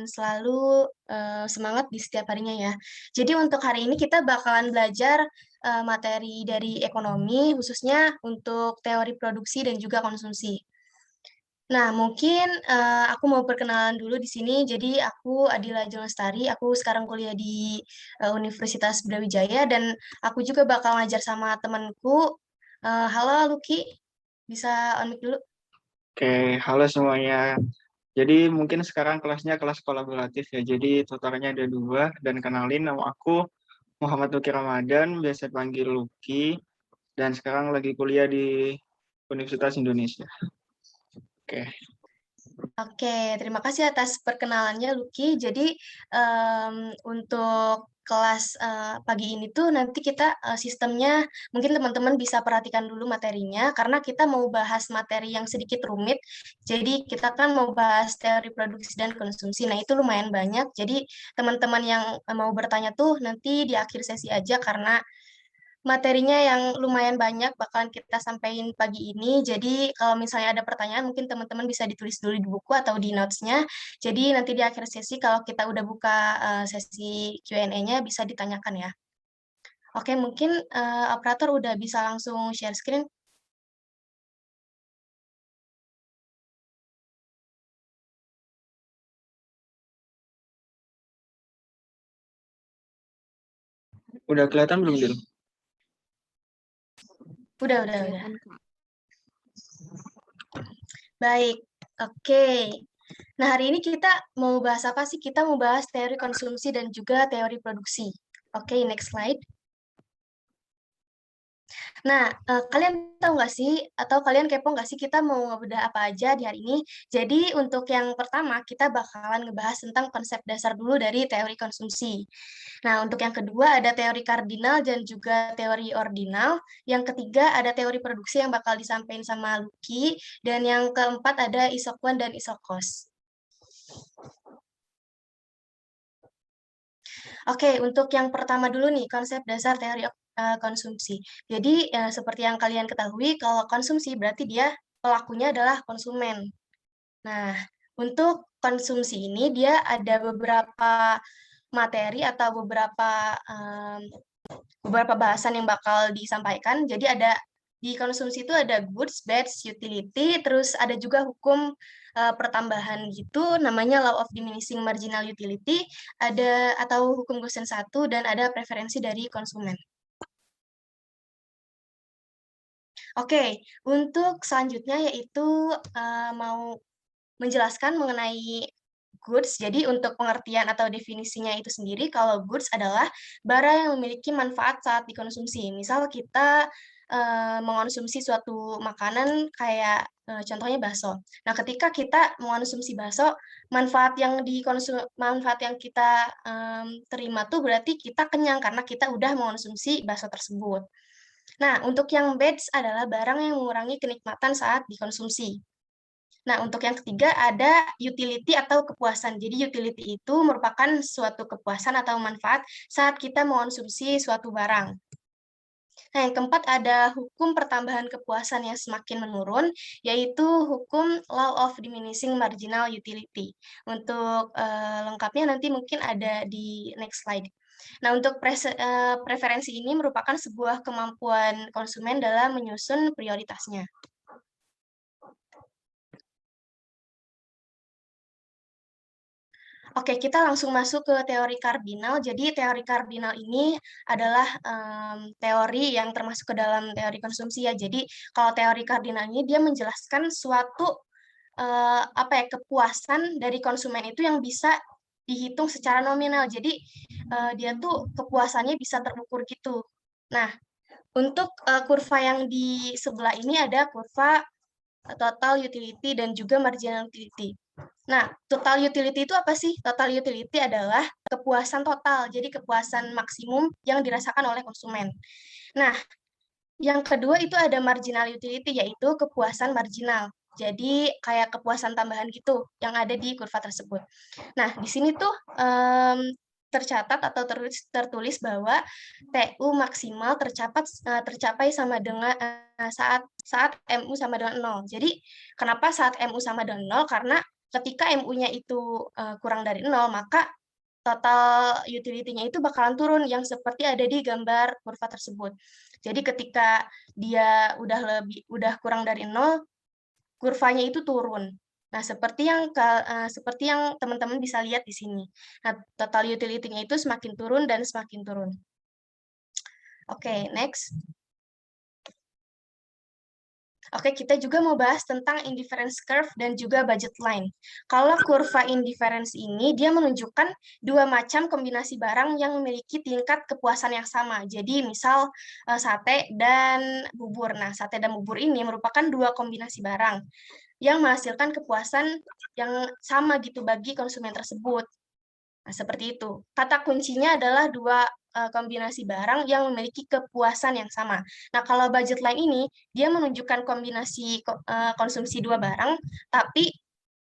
selalu semangat di setiap harinya ya. Jadi untuk hari ini kita bakalan belajar materi dari ekonomi, khususnya untuk teori produksi dan juga konsumsi. Nah, mungkin aku mau perkenalan dulu di sini. Jadi aku Adila Ajeng Lestari, aku sekarang kuliah di Universitas Brawijaya dan aku juga bakal ngajar sama temanku. Halo Luki, bisa on mic dulu? Oke, halo semuanya. Jadi mungkin sekarang kelasnya kelas kolaboratif ya. Jadi tutornya ada dua dan kenalin nama aku Muhammad Luki Ramadan, biasa panggil Luki, dan sekarang lagi kuliah di Universitas Indonesia. Oke, Oke, terima kasih atas perkenalannya, Lucky. Jadi, untuk kelas pagi ini tuh nanti kita sistemnya mungkin teman-teman bisa perhatikan dulu materinya karena kita mau bahas materi yang sedikit rumit. Jadi kita kan mau bahas teori produksi dan konsumsi. Nah, itu lumayan banyak. Jadi teman-teman yang mau bertanya tuh nanti di akhir sesi aja karena materinya yang lumayan banyak bakalan kita sampaikan pagi ini. Jadi kalau misalnya ada pertanyaan, mungkin teman-teman bisa ditulis dulu di buku atau di notes-nya. Jadi nanti di akhir sesi, kalau kita udah buka sesi Q&A-nya, bisa ditanyakan ya. Oke, mungkin operator udah bisa langsung share screen. udah kelihatan belum, Dil? Udah. Baik, oke. Nah, hari ini kita mau bahas apa sih? Kita mau bahas teori konsumsi dan juga teori produksi. Oke, next slide. Nah, kalian tahu nggak sih, atau kalian kepo nggak sih kita mau ngebedah apa aja di hari ini? Jadi untuk yang pertama, kita bakalan ngebahas tentang konsep dasar dulu dari teori konsumsi. Nah, untuk yang kedua ada teori kardinal dan juga teori ordinal. Yang ketiga ada teori produksi yang bakal disampaikan sama Lucky. Dan yang keempat ada isokuan dan isokos. Oke, untuk yang pertama dulu nih, konsep dasar teori konsumsi. Jadi, seperti yang kalian ketahui, kalau konsumsi berarti dia pelakunya adalah konsumen. Nah, untuk konsumsi ini dia ada beberapa materi atau beberapa bahasan yang bakal disampaikan. Jadi ada di konsumsi itu ada goods, bads, utility, terus ada juga hukum pertambahan gitu, namanya law of diminishing marginal utility, ada atau hukum Gosen 1 dan ada preferensi dari konsumen. Oke, untuk selanjutnya yaitu mau menjelaskan mengenai goods. Jadi untuk pengertian atau definisinya itu sendiri, kalau goods adalah barang yang memiliki manfaat saat dikonsumsi. Misal kita mengonsumsi suatu makanan kayak contohnya bakso. Nah, ketika kita mengonsumsi bakso, manfaat yang kita terima tuh berarti kita kenyang karena kita udah mengonsumsi bakso tersebut. Nah, untuk yang bads adalah barang yang mengurangi kenikmatan saat dikonsumsi. Nah, untuk yang ketiga ada utility atau kepuasan. Jadi utility itu merupakan suatu kepuasan atau manfaat saat kita mengonsumsi suatu barang. Nah, yang keempat ada hukum pertambahan kepuasan yang semakin menurun, yaitu hukum law of diminishing marginal utility. Untuk lengkapnya nanti mungkin ada di next slide. Nah, untuk preferensi ini merupakan sebuah kemampuan konsumen dalam menyusun prioritasnya. Oke, kita langsung masuk ke teori kardinal. Jadi teori kardinal ini adalah teori yang termasuk ke dalam teori konsumsi ya. Jadi kalau teori kardinal ini dia menjelaskan suatu kepuasan dari konsumen itu yang bisa dihitung secara nominal. Jadi dia tuh kepuasannya bisa terukur gitu. Nah, untuk kurva yang di sebelah ini ada kurva total utility dan juga marginal utility. Nah, total utility itu apa sih? Total utility adalah kepuasan total, jadi kepuasan maksimum yang dirasakan oleh konsumen. Nah, yang kedua itu ada marginal utility, yaitu kepuasan marginal. Jadi kayak kepuasan tambahan gitu yang ada di kurva tersebut. Nah, di sini tuh tercatat atau tertulis bahwa TU maksimal tercapai sama dengan saat MU sama dengan 0. Jadi kenapa saat MU sama dengan 0? Karena ketika MU-nya itu kurang dari 0, maka total utility-nya itu bakalan turun yang seperti ada di gambar kurva tersebut. Jadi ketika dia udah kurang dari 0, kurvanya itu turun. Nah, seperti yang teman-teman bisa lihat di sini. Nah, total utility-nya itu semakin turun dan semakin turun. Oke, next. Oke, kita juga mau bahas tentang indifference curve dan juga budget line. Kalau kurva indifference ini, dia menunjukkan dua macam kombinasi barang yang memiliki tingkat kepuasan yang sama. Jadi, misal sate dan bubur. Nah, sate dan bubur ini merupakan dua kombinasi barang yang menghasilkan kepuasan yang sama gitu bagi konsumen tersebut. Nah, seperti itu. Kata kuncinya adalah dua kombinasi barang yang memiliki kepuasan yang sama. Nah, kalau budget line ini, dia menunjukkan kombinasi konsumsi dua barang, tapi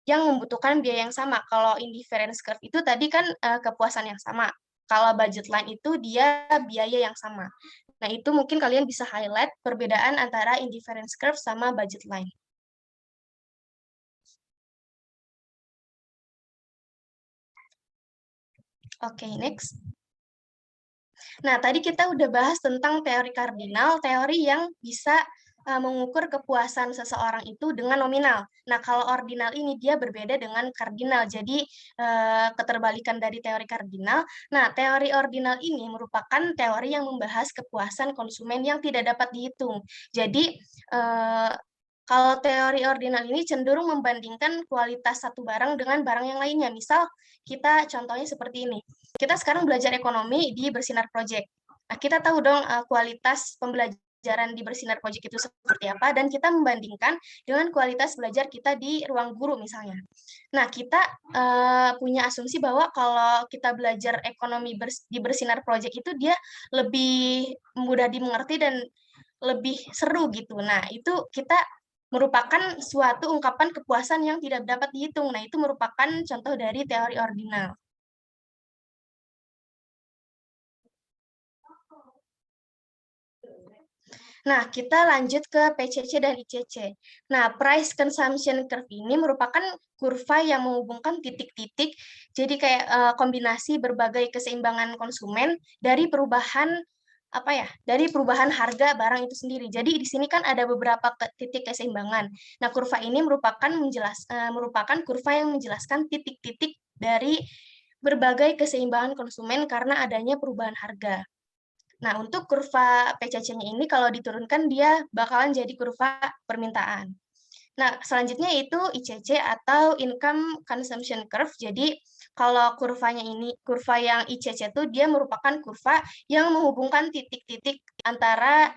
yang membutuhkan biaya yang sama. Kalau indifference curve itu tadi kan kepuasan yang sama. Kalau budget line itu dia biaya yang sama. Nah, itu mungkin kalian bisa highlight perbedaan antara indifference curve sama budget line. Oke, next. Nah, tadi kita udah bahas tentang teori kardinal, teori yang bisa mengukur kepuasan seseorang itu dengan nominal. Nah, kalau ordinal ini dia berbeda dengan kardinal, jadi keterbalikan dari teori kardinal. Nah, teori ordinal ini merupakan teori yang membahas kepuasan konsumen yang tidak dapat dihitung. Jadi, kalau teori ordinal ini cenderung membandingkan kualitas satu barang dengan barang yang lainnya. Misal, kita contohnya seperti ini. Kita sekarang belajar ekonomi di Bersinar Project. Nah, kita tahu dong kualitas pembelajaran di Bersinar Project itu seperti apa, dan kita membandingkan dengan kualitas belajar kita di ruang guru misalnya. Nah, kita punya asumsi bahwa kalau kita belajar ekonomi di Bersinar Project itu dia lebih mudah dimengerti dan lebih seru gitu. Nah, itu kita merupakan suatu ungkapan kepuasan yang tidak dapat dihitung. Nah, itu merupakan contoh dari teori ordinal. Nah, kita lanjut ke PCC dan ICC. Nah, price consumption curve ini merupakan kurva yang menghubungkan titik-titik, jadi kayak kombinasi berbagai keseimbangan konsumen dari perubahan dari perubahan harga barang itu sendiri. Jadi di sini kan ada beberapa titik keseimbangan. Nah, kurva ini merupakan kurva yang menjelaskan titik-titik dari berbagai keseimbangan konsumen karena adanya perubahan harga. Nah, untuk kurva PCC-nya ini kalau diturunkan dia bakalan jadi kurva permintaan. Nah, selanjutnya itu ICC atau Income Consumption Curve. Jadi, kalau kurva yang ICC itu dia merupakan kurva yang menghubungkan titik-titik antara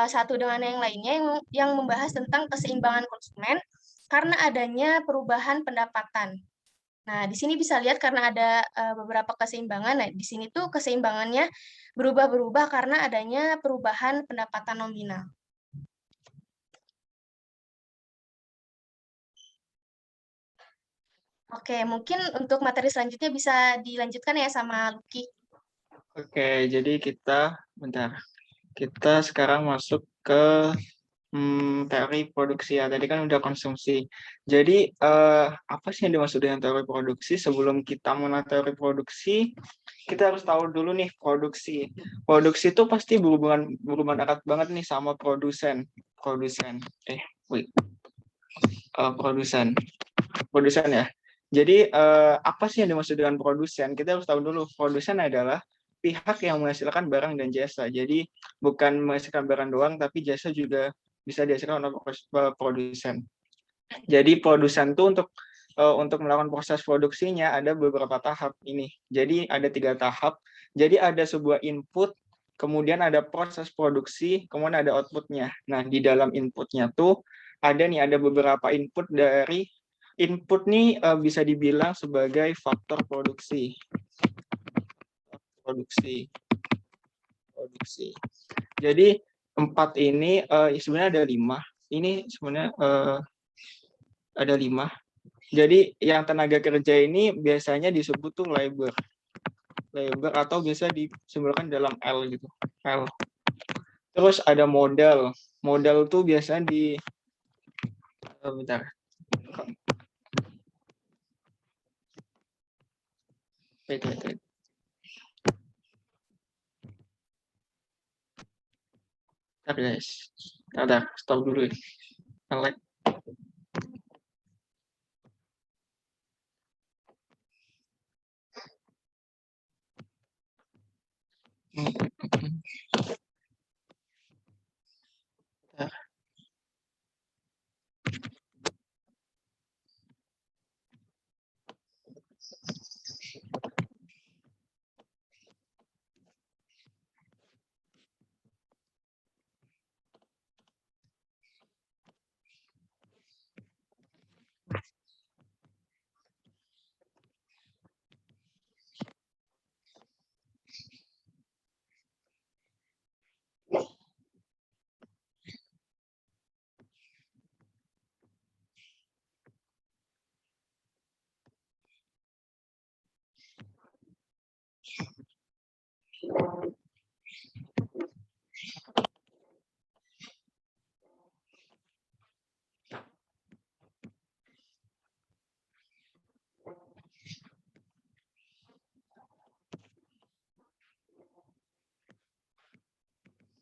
satu dengan yang lainnya yang membahas tentang keseimbangan konsumen karena adanya perubahan pendapatan. Nah, di sini bisa lihat karena ada beberapa keseimbangan. Nah, di sini tuh keseimbangannya berubah-berubah karena adanya perubahan pendapatan nominal. Oke, mungkin untuk materi selanjutnya bisa dilanjutkan ya sama Lucky. Oke, jadi kita sekarang masuk ke teori produksi ya. Tadi kan udah konsumsi. Jadi apa sih yang dimaksud dengan teori produksi? Sebelum kita mengenal teori produksi, kita harus tahu dulu nih produksi. Produksi itu pasti berhubungan erat banget nih sama produsen. Produsen ya. Jadi apa sih yang dimaksud dengan produsen? Kita harus tahu dulu. Produsen adalah pihak yang menghasilkan barang dan jasa. Jadi bukan menghasilkan barang doang, tapi jasa juga bisa dihasilkan oleh produsen. Jadi produsen itu untuk melakukan proses produksinya ada beberapa tahap ini. Jadi ada 3 tahap. Jadi ada sebuah input, kemudian ada proses produksi, kemudian ada outputnya. Nah, di dalam inputnya tuh ada beberapa input dari input nih bisa dibilang sebagai faktor produksi. Jadi 4 ini sebenarnya ada 5. Ini sebenarnya ada 5. Jadi yang tenaga kerja ini biasanya disebut tuh labor atau bisa disimbolkan dalam L gitu. L. Terus ada modal. Modal tuh biasanya bentar. Wait. Bentar guys. Ada, stop dulu ya. Like.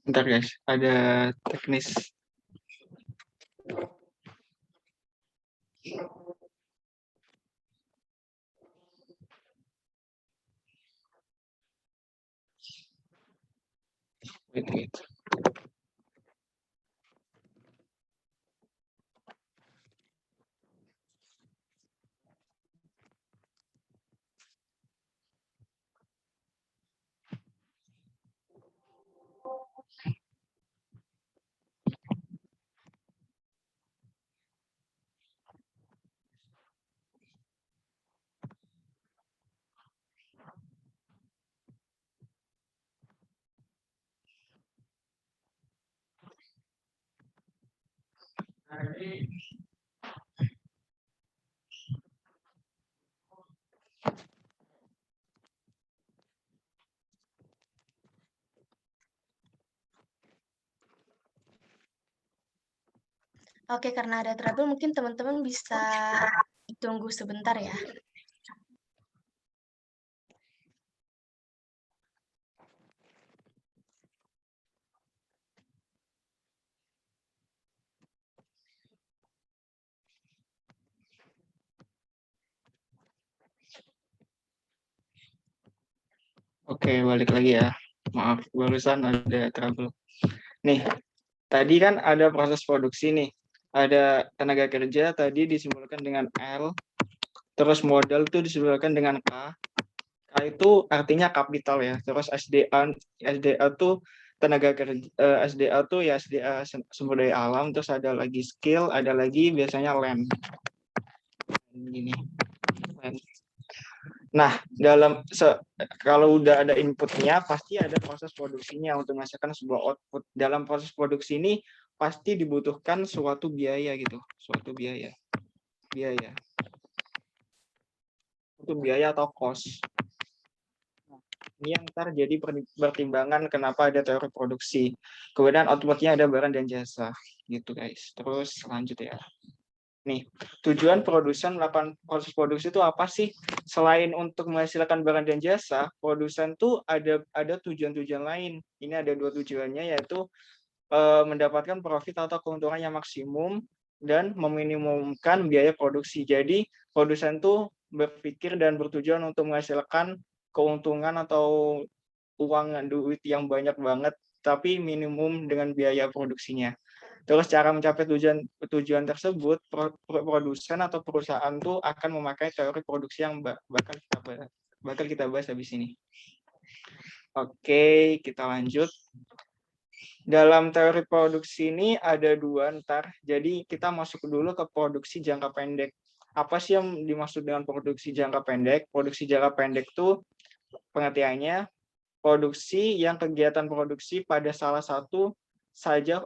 Bentar guys, ada teknis. Wait. Oke, karena ada trouble mungkin teman-teman bisa tunggu sebentar ya. Oke, balik lagi ya. Maaf, barusan ada trouble. Nih, tadi kan ada proses produksi nih. Ada tenaga kerja tadi disimbolkan dengan L, terus modal itu disimbolkan dengan K. K itu artinya kapital ya. Terus SDA tuh tenaga kerja, SDA tuh ya SDA sumber daya alam, terus ada lagi skill, ada lagi biasanya land. Gini. Land. Nah, kalau udah ada inputnya, pasti ada proses produksinya untuk menghasilkan sebuah output. Dalam proses produksi ini pasti dibutuhkan suatu biaya gitu, suatu biaya, itu biaya atau cost. Ini yang ntar jadi pertimbangan kenapa ada teori produksi. Kemudian outputnya ada barang dan jasa, gitu guys. Terus lanjut ya. Nih, tujuan produsen melakukan proses produksi itu apa sih? Selain untuk menghasilkan barang dan jasa, produsen tuh ada tujuan-tujuan lain. Ini ada dua tujuannya, yaitu mendapatkan profit atau keuntungan yang maksimum dan meminimumkan biaya produksi. Jadi, produsen tuh berpikir dan bertujuan untuk menghasilkan keuntungan atau uang duit yang banyak banget, tapi minimum dengan biaya produksinya. Terus cara mencapai tujuan tersebut, produsen atau perusahaan tuh akan memakai teori produksi yang bakal kita bahas habis ini. Oke, kita lanjut. Dalam teori produksi ini ada dua ntar. Jadi kita masuk dulu ke produksi jangka pendek. Apa sih yang dimaksud dengan produksi jangka pendek? Produksi jangka pendek tuh pengertiannya produksi yang kegiatan produksi pada salah satu saja.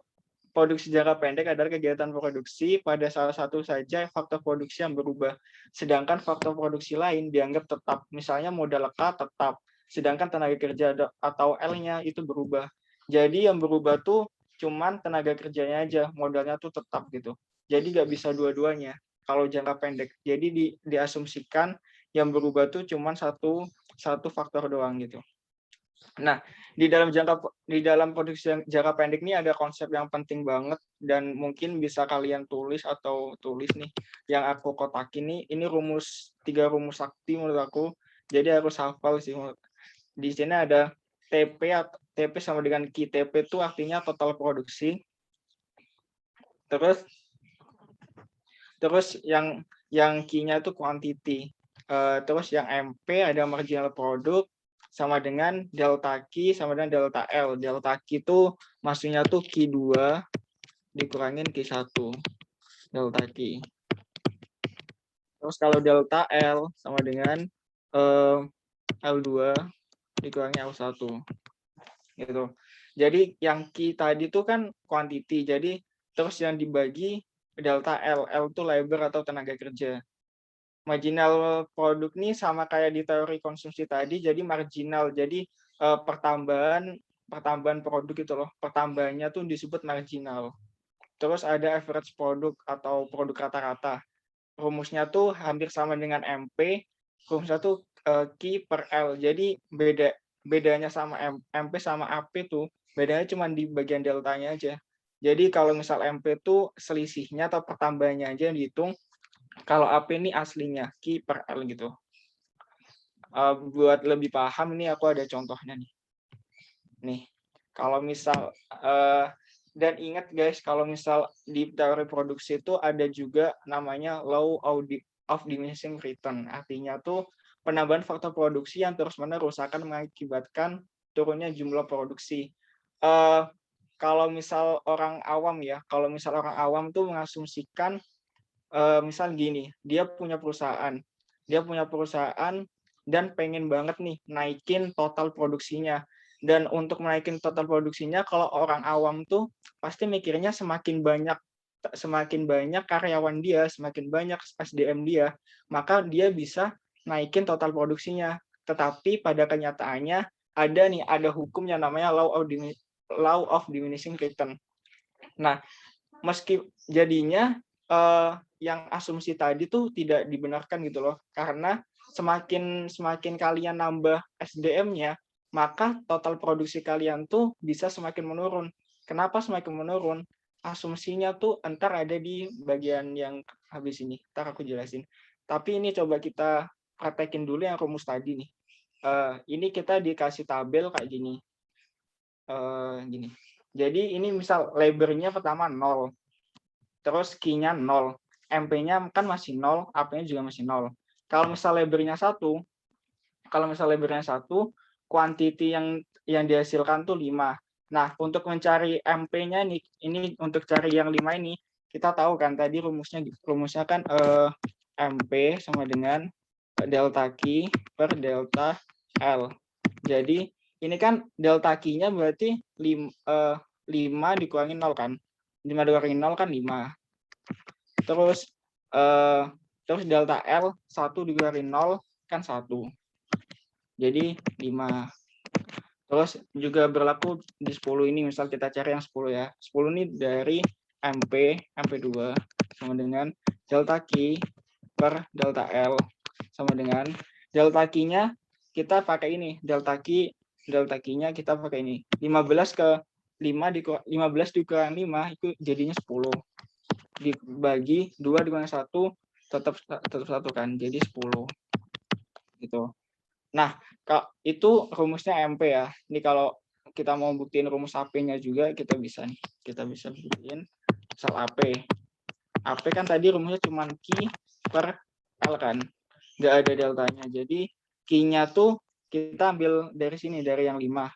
Produksi jangka pendek adalah kegiatan produksi pada salah satu saja faktor produksi yang berubah. Sedangkan faktor produksi lain dianggap tetap. Misalnya modal K tetap, sedangkan tenaga kerja atau L-nya itu berubah. Jadi yang berubah tuh cuman tenaga kerjanya aja, modalnya tuh tetap gitu. Jadi nggak bisa dua-duanya kalau jangka pendek. Jadi diasumsikan yang berubah tuh cuman satu faktor doang gitu. Nah, di dalam produksi yang jangka pendek ini ada konsep yang penting banget dan mungkin bisa kalian tulis nih yang aku kotakin nih. Ini 3 rumus sakti menurut aku. Jadi harus hafal sih. Di sini ada TP sama dengan Q. TP itu artinya total produksi. Terus yang Q-nya itu quantity. Terus yang MP ada marginal product sama dengan delta Q sama dengan delta L. Delta Q itu maksudnya tuh Q2 dikurangin Q1. Delta Q. Terus kalau delta L sama dengan L2 dikurangi L1. Gitu. Jadi yang Q tadi itu kan quantity. Jadi terus yang dibagi delta L. L itu labor atau tenaga kerja. Marginal produk ini sama kayak di teori konsumsi tadi, jadi marginal. Jadi pertambahan produk itu loh. Pertambahannya tuh disebut marginal. Terus ada average produk atau produk rata-rata. Rumusnya tuh hampir sama dengan MP. Rumusnya tuh Q per L. Jadi bedanya sama MP sama AP tuh bedanya cuma di bagian deltanya aja. Jadi kalau misal MP tuh selisihnya atau pertambahannya aja yang dihitung. Kalau AP ini aslinya Q per L gitu. Buat lebih paham ini aku ada contohnya nih. Nih, kalau misal dan ingat guys, kalau misal di teori produksi itu ada juga namanya law of diminishing return. Artinya tuh penambahan faktor produksi yang terus-menerus akan mengakibatkan turunnya jumlah produksi. Kalau misal orang awam tuh mengasumsikan misal gini, dia punya perusahaan dan pengen banget nih naikin total produksinya. Dan untuk menaikin total produksinya, kalau orang awam tuh pasti mikirnya semakin banyak karyawan dia, semakin banyak SDM dia, maka dia bisa naikin total produksinya. Tetapi pada kenyataannya ada hukum yang namanya law of diminishing return. Nah, meski jadinya yang asumsi tadi tuh tidak dibenarkan gitu loh, karena semakin kalian nambah SDM-nya, maka total produksi kalian tuh bisa semakin menurun. Kenapa semakin menurun? Asumsinya tuh entar ada di bagian yang habis ini, ntar aku jelasin. Tapi ini coba kita praktekin dulu yang rumus tadi nih. Ini kita dikasih tabel kayak gini. Gini. Jadi ini misal labor-nya pertama 0, terus Q-nya 0, MP-nya kan masih 0, AP-nya juga masih 0. Kalau misal labor-nya 1, quantity yang dihasilkan tuh 5. Nah, untuk mencari MP-nya ini untuk cari yang 5 ini, kita tahu kan tadi rumusnya kan MP sama dengan delta Q per delta L. Jadi ini kan delta Q-nya berarti 5 dikurangi 0 kan. 5 dikurangi 0 kan 5. Terus delta L 1 dikurangi 0 kan 1. Jadi 5. Terus juga berlaku di 10 ini, misal kita cari yang 10 ya. 10 ini dari MP2 sama dengan delta Q per delta L sama dengan delta Q-nya kita pakai ini, delta Q-nya kita pakai ini. 15 dikurangi 5 itu jadinya 10. Dibagi 2 dikurangi 1 tetap 1 kan, jadi 10. Gitu. Nah, itu rumusnya MP ya. Ini kalau kita mau buktiin rumus AP-nya juga kita bisa nih. Kita bisa buktiin misal AP. AP kan tadi rumusnya cuma Q per L kan. Nggak ada deltanya. Jadi Q-nya tuh kita ambil dari sini, dari yang 5.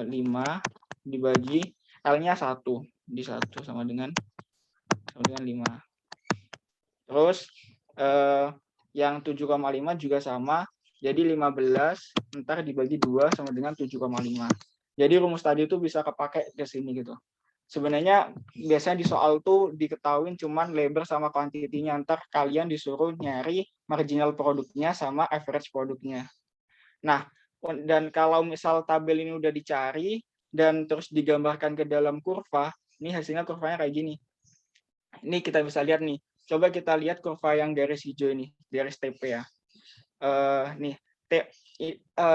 5 dibagi L-nya 1. Di 1 sama dengan 5. Terus yang 7,5 juga sama. Jadi 15 ntar dibagi 2 sama dengan 7,5. Jadi rumus tadi itu bisa kepakai ke sini gitu. Sebenarnya biasanya di soal tuh diketahuin cuman labor sama quantity-nya. Ntar kalian disuruh nyari marginal produknya sama average produknya. Nah, dan kalau misal tabel ini udah dicari dan terus digambarkan ke dalam kurva, ini hasilnya kurvanya kayak gini. Ini kita bisa lihat nih. Coba kita lihat kurva yang garis hijau ini, garis TP ya. nih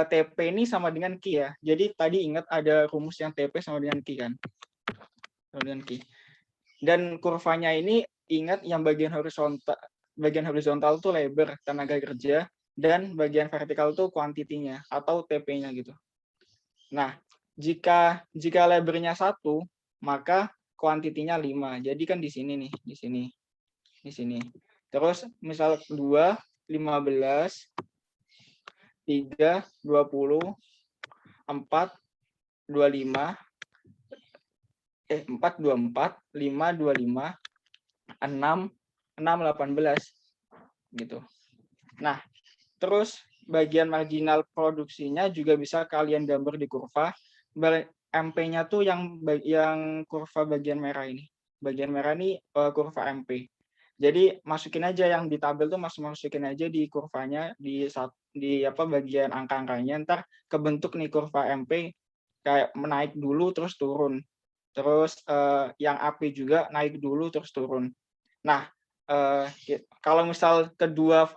TP ini sama dengan Q ya. Jadi tadi ingat ada rumus yang TP sama dengan Q kan. Sama dengan Q. Dan kurvanya ini ingat yang bagian horizontal tuh lebar tenaga kerja dan bagian vertikal tuh kuantitinya atau TP-nya gitu. Nah, jika lebarnya 1, maka kuantitinya 5. Jadi kan di sini nih, di sini. Terus misal 2, 15, 3, 20, 4, 25, 4, 24, 5, 25, 6, 18 gitu. Nah, terus bagian marginal produksinya juga bisa kalian gambar di kurva. MP-nya tuh yang kurva bagian merah ini. Bagian merah ini kurva MP. Jadi masukin aja yang di tabel tuh masukin aja di kurvanya di bagian angka-angkanya, ntar kebentuk nih kurva MP kayak menaik dulu terus turun. Terus yang AP juga naik dulu terus turun. Nah, kalau misal kedua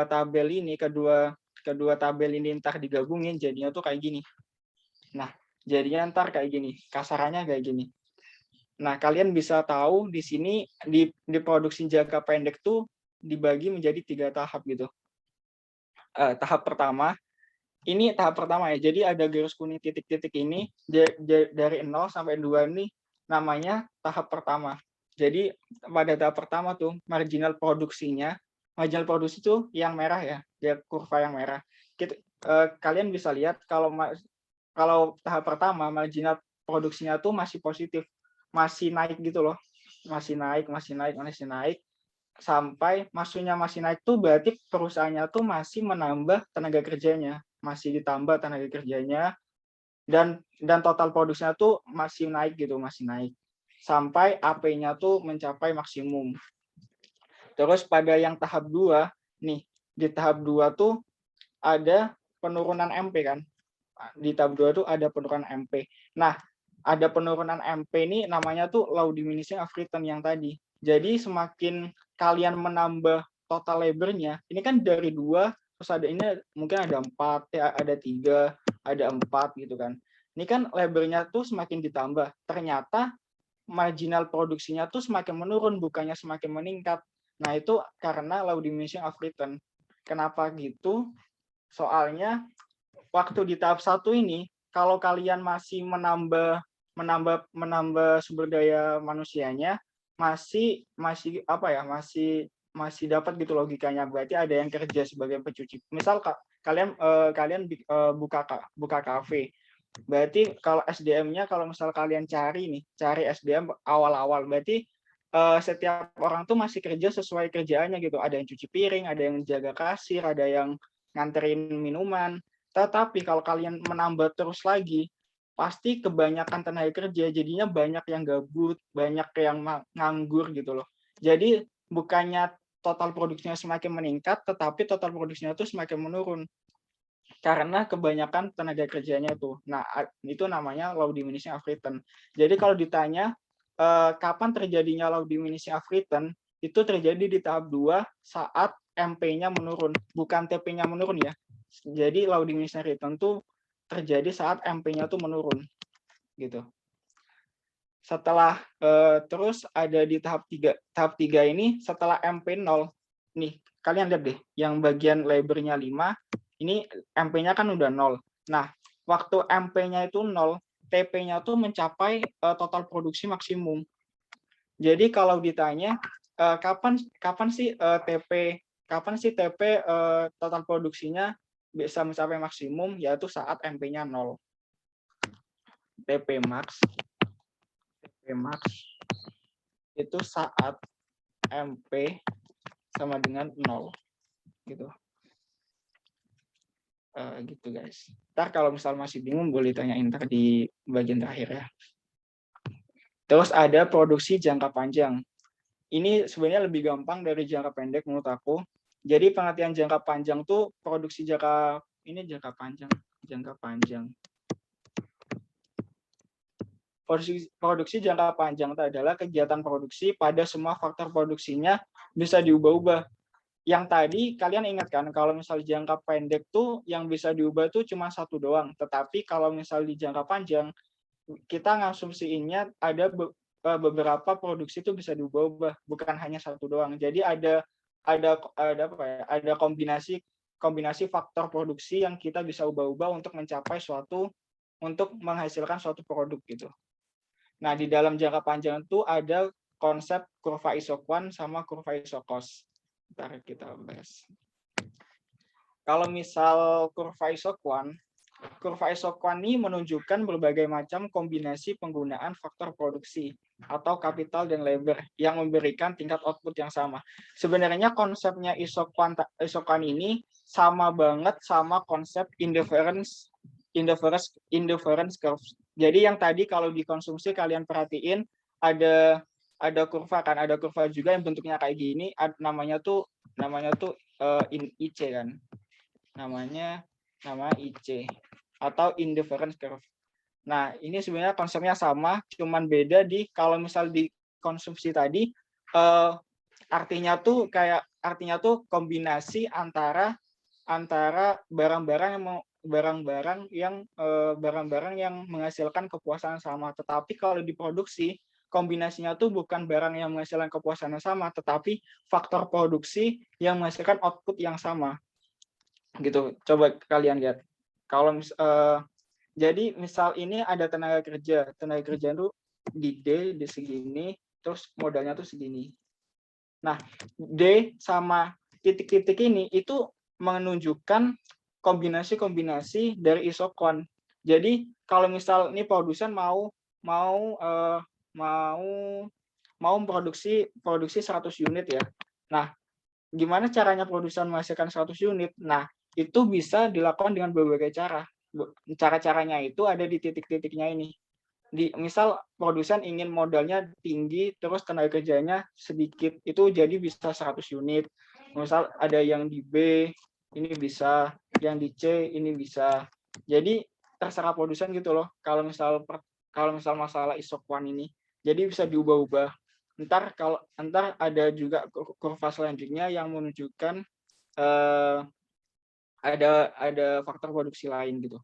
tabel ini, kedua tabel ini ntar digabungin jadinya tuh kayak gini. Nah, jadinya ntar kayak gini, kasarannya kayak gini. Nah, kalian bisa tahu di sini di produksi jangka pendek tuh dibagi menjadi 3 tahap gitu. Tahap pertama, ini tahap pertama ya. Jadi ada garis kuning titik-titik ini dari 0 sampai 2 ini namanya tahap pertama. Jadi pada tahap pertama tuh marginal produksi itu yang merah ya, kurva yang merah. Kalian bisa lihat kalau tahap pertama marginal produksinya tuh masih positif, masih naik gitu loh, masih naik sampai masih naik tuh berarti perusahaannya tuh masih menambah tenaga kerjanya, masih ditambah tenaga kerjanya dan total produksinya tuh masih naik gitu, masih naik sampai AP-nya tuh mencapai maksimum. Terus pada yang tahap 2 nih, di tahap 2 tuh ada penurunan MP kan. Di tahap 2 tuh ada penurunan MP. Nah, ada penurunan MP ini namanya tuh low diminishing of return yang tadi. Jadi semakin kalian menambah total labor-nya, ini kan dari 2, terus ada ini mungkin ada 4, ada 3, ada 4 gitu kan. Ini kan labor-nya tuh semakin ditambah. Ternyata marginal produksinya tuh semakin menurun, bukannya semakin meningkat. Nah, itu karena low diminishing of return. Kenapa gitu? Soalnya waktu di tahap 1 ini, kalau kalian masih menambah sumber daya manusianya, masih dapat gitu logikanya. Berarti ada yang kerja sebagai pencuci. Misal kalian buka kafe. Berarti kalau SDM-nya kalau misal kalian cari SDM awal-awal, berarti setiap orang tuh masih kerja sesuai kerjaannya gitu. Ada yang cuci piring, ada yang jaga kasir, ada yang nganterin minuman. Tetapi kalau kalian menambah terus lagi, pasti kebanyakan tenaga kerja, jadinya banyak yang gabut, banyak yang nganggur gitu loh. Jadi bukannya total produksinya semakin meningkat, tetapi total produksinya itu semakin menurun. Karena kebanyakan tenaga kerjanya itu. Nah, itu namanya low diminishing of return. Jadi kalau ditanya kapan terjadinya low diminishing of return, itu terjadi di tahap 2 saat MP-nya menurun, bukan TP-nya menurun ya. Jadi low diminishing of return itu terjadi saat MP-nya tuh menurun. Gitu. Setelah terus ada di tahap 3. Tahap 3 ini setelah MP 0. Nih, kalian lihat deh, yang bagian labor-nya 5, ini MP-nya kan udah 0. Nah, waktu MP-nya itu 0, TP-nya tuh mencapai total produksi maksimum. Jadi kalau ditanya kapan sih TP total produksinya bisa mencapai maksimum, yaitu saat MP-nya 0. TP max itu saat MP sama dengan 0 gitu. Gitu guys. Ntar kalau misal masih bingung boleh tanyain ntar di bagian terakhir ya. Terus ada produksi jangka panjang. Ini sebenarnya lebih gampang dari jangka pendek menurut aku. Jadi pengertian jangka panjang tuh produksi jangka panjang. Produksi jangka panjang itu adalah kegiatan produksi pada semua faktor produksinya bisa diubah-ubah. Yang tadi kalian ingat kan kalau misal jangka pendek tuh yang bisa diubah tuh cuma satu doang. Tetapi kalau misal di jangka panjang kita ngasumsiinnya ada beberapa produksi itu bisa diubah-ubah, bukan hanya satu doang. Jadi ada apa ya? Ada kombinasi faktor produksi yang kita bisa ubah-ubah untuk mencapai untuk menghasilkan suatu produk gitu. Nah, di dalam jangka panjang itu ada konsep kurva isoquant sama kurva isokos. Ntar kita bahas. Kalau misal kurva isoquant ini menunjukkan berbagai macam kombinasi penggunaan faktor produksi atau kapital dan labor yang memberikan tingkat output yang sama. Sebenarnya konsepnya isoquant ini sama banget sama konsep indifference curve. Jadi yang tadi kalau dikonsumsi kalian perhatiin ada kurva kan, ada kurva juga yang bentuknya kayak gini, namanya tuh IC kan. Nama IC atau indifference curve. Nah, ini sebenarnya konsepnya sama, cuman beda di kalau misal dikonsumsi tadi artinya tuh kombinasi antara barang-barang yang menghasilkan kepuasan sama. Tetapi kalau diproduksi kombinasinya tuh bukan barang yang menghasilkan kepuasan yang sama, tetapi faktor produksi yang menghasilkan output yang sama. Gitu. Coba kalian lihat. Jadi misal ini ada tenaga kerja itu di D segini, terus modalnya tuh segini. Nah, D sama titik-titik ini itu menunjukkan kombinasi-kombinasi dari isoquant. Jadi kalau misal ini produsen mau memproduksi 100 unit ya. Nah, gimana caranya produsen menghasilkan 100 unit? Nah, itu bisa dilakukan dengan berbagai cara. Cara-caranya itu ada di titik-titiknya ini. Misal produsen ingin modalnya tinggi, terus tenaga kerjanya sedikit, itu jadi bisa 100 unit. Misal ada yang di B, ini bisa, yang di C, ini bisa. Jadi terserah produsen gitu loh, kalau misal masalah isoquant ini. Jadi bisa diubah-ubah. Ntar ada juga kurva selanjutnya yang menunjukkan ada faktor produksi lain gitu.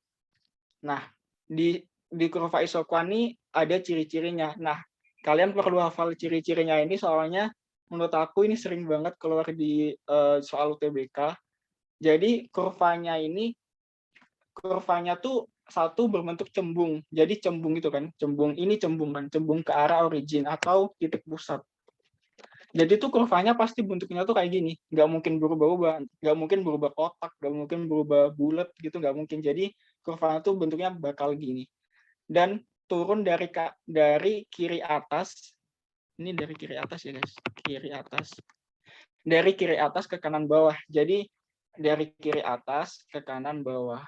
Nah, di kurva isoquant ini ada ciri-cirinya. Nah, kalian perlu hafal ciri-cirinya ini soalnya menurut aku ini sering banget keluar di soal UTBK. Jadi kurvanya tuh satu berbentuk cembung. Jadi cembung itu kan, cembung ke arah origin atau titik pusat. Jadi tuh kurvanya pasti bentuknya tuh kayak gini, nggak mungkin berubah-ubah, nggak mungkin berubah kotak, nggak mungkin berubah bulat gitu, nggak mungkin. Jadi kurvanya tuh bentuknya bakal gini. Dan turun dari kiri atas, ini dari kiri atas ya guys, dari kiri atas ke kanan bawah. Jadi dari kiri atas ke kanan bawah.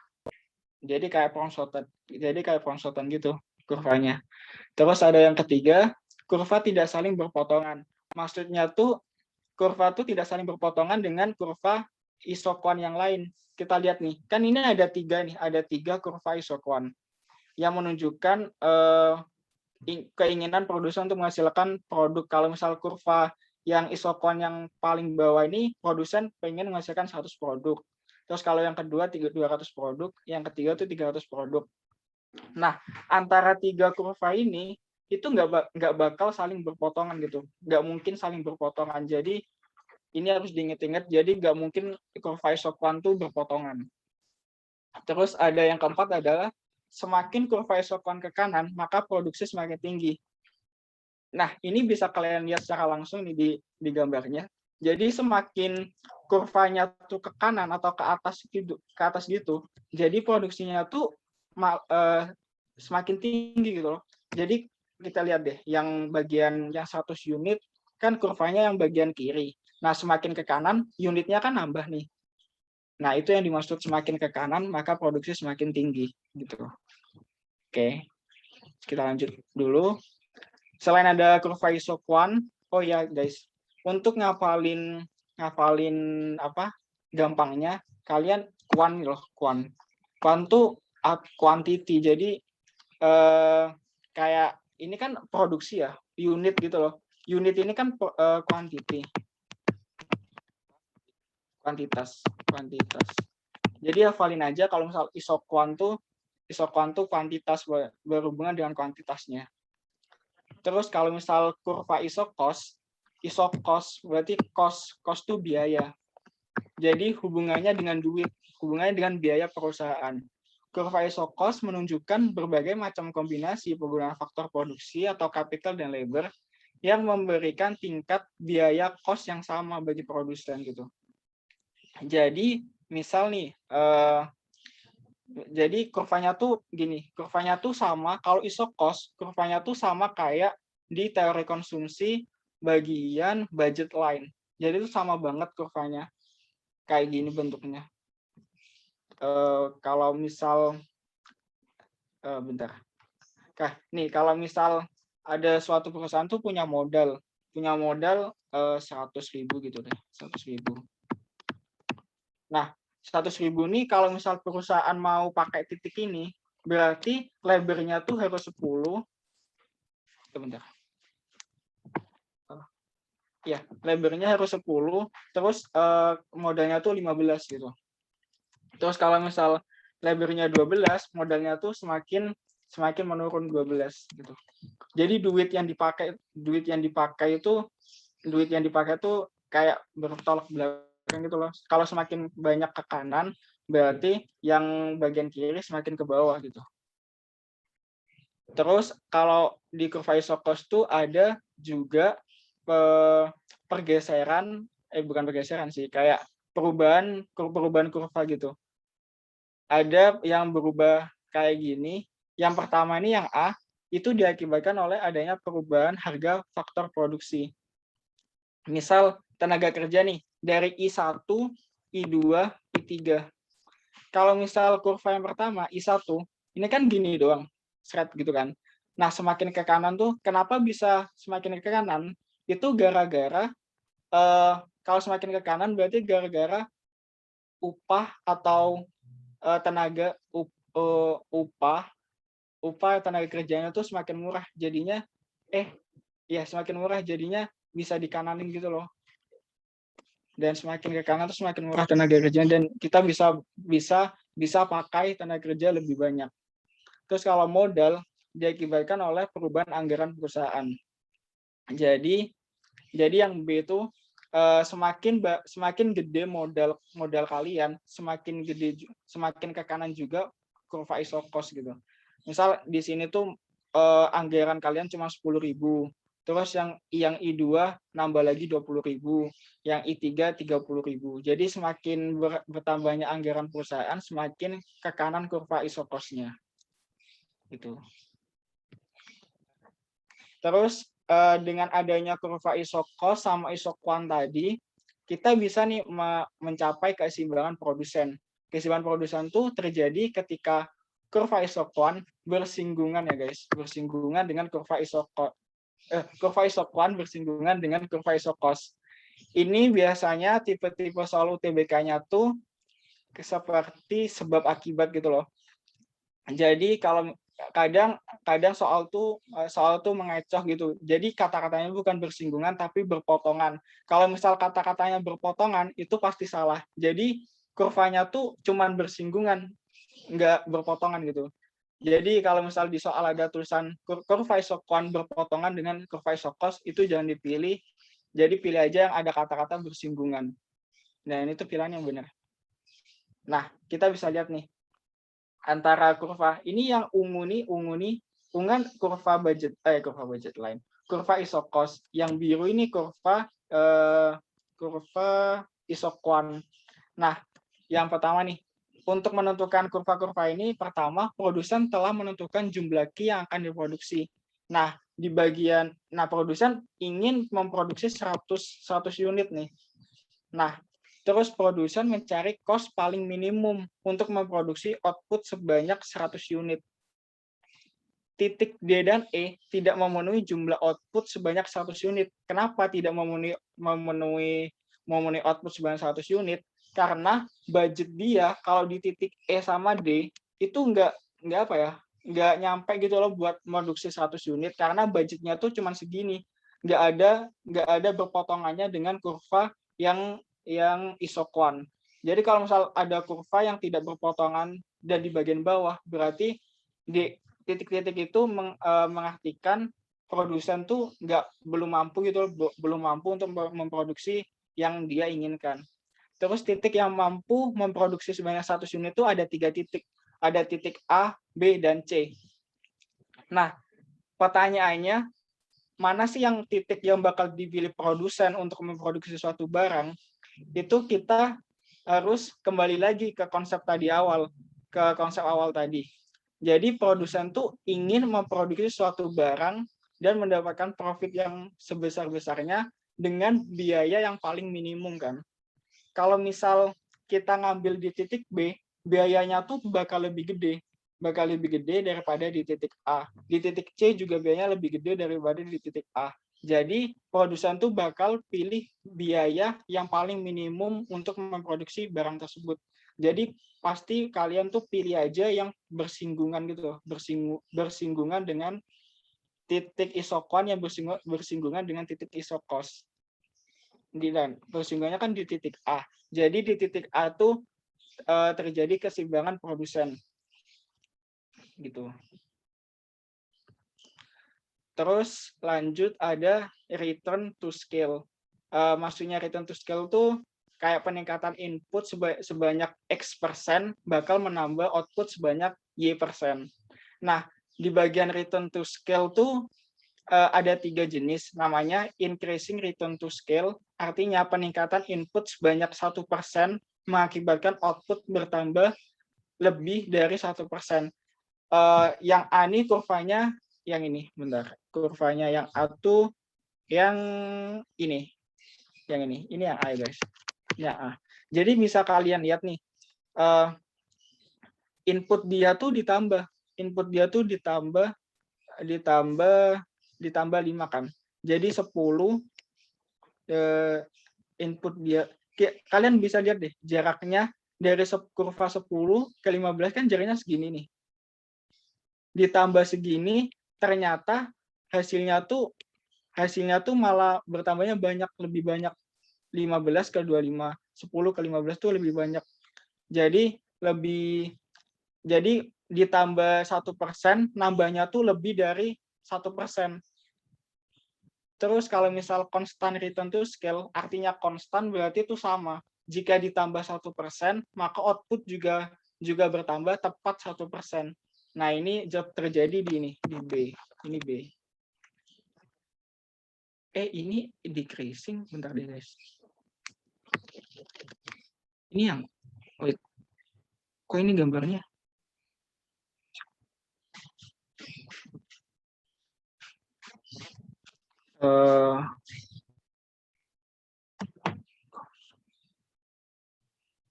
Jadi kayak pongsotan gitu kurvanya. Terus ada yang ketiga, kurva tidak saling berpotongan. Maksudnya tuh kurva tuh tidak saling berpotongan dengan kurva isoquant yang lain. Kita lihat nih, kan ini ada tiga kurva isoquant yang menunjukkan keinginan produsen untuk menghasilkan produk. Kalau misal kurva yang isoquant yang paling bawah ini, produsen pengen menghasilkan 100 produk. Terus kalau yang kedua 200 produk, yang ketiga itu 300 produk. Nah, antara tiga kurva ini itu nggak bakal saling berpotongan gitu, nggak mungkin saling berpotongan. Jadi ini harus diingat-ingat. Jadi nggak mungkin kurva isoquant itu berpotongan. Terus ada yang keempat adalah semakin kurva isoquant ke kanan, maka produksi semakin tinggi. Nah, ini bisa kalian lihat secara langsung nih di gambarnya. Jadi semakin kurvanya tuh ke kanan atau ke atas gitu, jadi produksinya tuh semakin tinggi gitu loh. Jadi kita lihat deh, yang 100 unit kan kurvanya yang bagian kiri. Nah, semakin ke kanan unitnya kan nambah nih. Nah, itu yang dimaksud semakin ke kanan maka produksi semakin tinggi gitu. Oke. Kita lanjut dulu. Selain ada kurva isoquant, oh ya guys, untuk ngafalin gampangnya, kalian quant tuh quantity. Jadi kayak ini kan produksi ya, unit gitu loh. Unit ini kan quantity. kuantitas. Jadi hafalin aja kalau misal isokuan tuh kuantitas berhubungan dengan kuantitasnya. Terus kalau misal kurva isokos berarti kos tuh biaya. Jadi hubungannya dengan duit, hubungannya dengan biaya perusahaan. Kurva isokos menunjukkan berbagai macam kombinasi penggunaan faktor produksi atau capital dan labor yang memberikan tingkat biaya kos yang sama bagi produsen gitu. Jadi misal nih, jadi kurvanya tuh gini, kurvanya tuh sama, kalau isokos, kurvanya tuh sama kayak di teori konsumsi bagian budget line. Jadi itu sama banget kurvanya, kayak gini bentuknya. Kalau misal, bentar. Nih, kalau misal ada suatu perusahaan tuh punya modal 100.000 gitu deh, 100.000. Nah, 100.000 nih kalau misal perusahaan mau pakai titik ini, berarti lebarnya tuh harus 10. Bentar. Ya, lebarnya harus 10, terus modalnya tuh 15 gitu. Terus kalau misal lebarnya 12, modalnya tuh semakin menurun 12 gitu. Jadi duit yang dipakai itu kayak bertolak belakang gitu loh. Kalau semakin banyak ke kanan, berarti yang bagian kiri semakin ke bawah gitu. Terus kalau di kurva isokos tuh ada juga pergeseran, bukan pergeseran sih, kayak perubahan kurva gitu. Ada yang berubah kayak gini. Yang pertama ini yang A, itu diakibatkan oleh adanya perubahan harga faktor produksi. Misal tenaga kerja nih, dari I1, I2, I3. Kalau misal kurva yang pertama, I1, ini kan gini doang, seret gitu kan. Nah, semakin ke kanan tuh, kenapa bisa semakin ke kanan? Itu gara-gara, kalau semakin ke kanan berarti gara-gara upah atau tenaga upah tenaga kerjanya tuh semakin murah, jadinya semakin murah jadinya bisa dikananin gitu loh. Dan semakin ke kanan tuh semakin murah tenaga kerja dan kita bisa pakai tenaga kerja lebih banyak. Terus kalau modal diakibatkan oleh perubahan anggaran perusahaan. Jadi yang B itu semakin gede modal kalian, semakin ke kanan juga kurva isokos gitu. Misal di sini tuh anggaran kalian cuma 10.000, terus yang I2 nambah lagi 20.000, yang I3 30.000. Jadi semakin bertambahnya anggaran perusahaan, semakin ke kanan kurva isokosnya. Gitu. Terus dengan adanya kurva isokos sama isokuan tadi, kita bisa nih mencapai keseimbangan produsen. Keseimbangan produsen itu terjadi ketika kurva isokuan bersinggungan ya guys, bersinggungan dengan kurva isokuan bersinggungan dengan kurva isokos. Ini biasanya tipe-tipe soal UTBK-nya tuh seperti sebab akibat gitu loh. Jadi kalau kadang soal tuh mengecoh gitu. Jadi kata-katanya bukan bersinggungan tapi berpotongan. Kalau misal kata-katanya berpotongan itu pasti salah. Jadi kurvanya tuh cuman bersinggungan, nggak berpotongan gitu. Jadi kalau misal di soal ada tulisan kurva isokuan berpotongan dengan kurva isokos, itu jangan dipilih. Jadi pilih aja yang ada kata-kata bersinggungan. Nah, ini tuh pilihan yang benar. Nah, kita bisa lihat nih antara kurva ini yang ungu nih kan kurva budget line, kurva isokos. Yang biru ini kurva isokuan. Nah, yang pertama nih, untuk menentukan kurva-kurva ini, pertama produsen telah menentukan jumlah Q yang akan diproduksi. Nah, produsen ingin memproduksi 100 unit nih. Nah, terus produsen mencari cost paling minimum untuk memproduksi output sebanyak 100 unit. Titik D dan E tidak memenuhi jumlah output sebanyak 100 unit. Kenapa tidak memenuhi output sebanyak 100 unit? Karena budget dia kalau di titik E sama D itu nggak nyampe gitu loh buat produksi 100 unit karena budgetnya tuh cuma segini. Nggak ada berpotongannya dengan kurva yang yang isoquant. Jadi kalau misal ada kurva yang tidak berpotongan dan di bagian bawah, berarti di titik-titik itu mengartikan produsen tuh belum mampu gitu, belum mampu untuk memproduksi yang dia inginkan. Terus titik yang mampu memproduksi sebanyak 100 unit itu ada 3 titik. Ada titik A, B, dan C. Nah, pertanyaannya, mana sih yang titik yang bakal dipilih produsen untuk memproduksi suatu barang? Itu kita harus kembali lagi ke konsep awal tadi. Jadi produsen tuh ingin memproduksi suatu barang dan mendapatkan profit yang sebesar-besarnya dengan biaya yang paling minimum kan. Kalau misal kita ngambil di titik B, biayanya tuh bakal lebih gede daripada di titik A. Di titik C juga biayanya lebih gede daripada di titik A. Jadi produsen tuh bakal pilih biaya yang paling minimum untuk memproduksi barang tersebut. Jadi pasti kalian tuh pilih aja yang bersinggungan gitu, bersinggungan dengan titik isoquant yang bersinggungan dengan titik isocos. Dan bersinggungannya kan di titik A. Jadi di titik A tuh terjadi keseimbangan produsen. Gitu. Terus lanjut ada return to scale. Maksudnya return to scale tuh kayak peningkatan input sebanyak X% bakal menambah output sebanyak Y%. Nah, di bagian return to scale tuh ada 3 jenis, namanya increasing return to scale, artinya peningkatan input sebanyak 1% mengakibatkan output bertambah lebih dari 1%. Yang A ini kurvanya yang ini, bentar. Kurvanya yang A tuh yang ini. Yang ini yang A ya guys. Ya A. Jadi bisa kalian lihat nih, input dia tuh ditambah. Input dia tuh ditambah 5 kan. Jadi 10 input dia. Kalian bisa lihat deh jaraknya dari kurva 10 ke 15 kan jaraknya segini nih. Ditambah segini ternyata hasilnya tuh malah bertambahnya lebih banyak. 15 ke 25, 10 ke 15 tuh lebih banyak. Jadi ditambah 1%, nambahnya tuh lebih dari 1%. Terus kalau misal constant return to scale, artinya konstan berarti itu sama. Jika ditambah 1%, maka output juga bertambah tepat 1%. Nah, ini terjadi di B. Ini B. Ini decreasing, bentar deh guys. Ini yang, wait, kok ini gambarnya?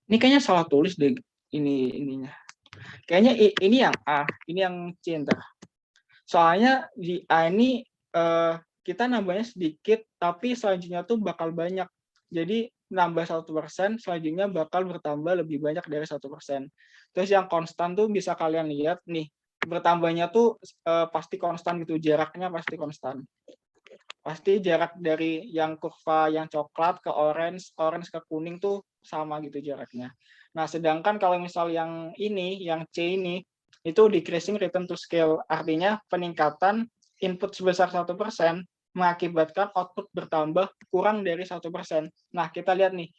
Ini kayaknya salah tulis deh ininya. Kayaknya ini yang A, ini yang C ntar. Soalnya di A ini kita nambahnya sedikit, tapi selanjutnya tuh bakal banyak. Jadi nambah 1%, selanjutnya bakal bertambah lebih banyak dari 1%. Terus yang konstan tuh bisa kalian lihat nih, bertambahnya tuh pasti konstan gitu, jaraknya pasti konstan. Pasti jarak dari yang kurva yang coklat ke orange ke kuning tuh sama gitu jaraknya. Nah, sedangkan kalau misal yang ini, yang C ini, itu decreasing return to scale. Artinya peningkatan input sebesar 1% mengakibatkan output bertambah kurang dari 1%. Nah, kita lihat nih,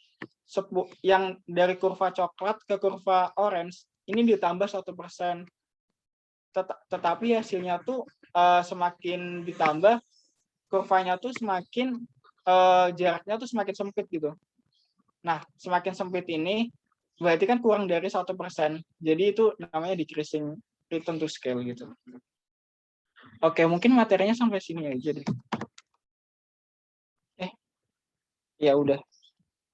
yang dari kurva coklat ke kurva orange, ini ditambah 1%. Tetapi hasilnya tuh semakin ditambah, kurvanya tuh semakin jaraknya tuh semakin sempit gitu. Nah, semakin sempit ini berarti kan kurang dari 1%. Jadi itu namanya decreasing return to scale gitu. Oke, mungkin materinya sampai sini aja deh. Ya udah.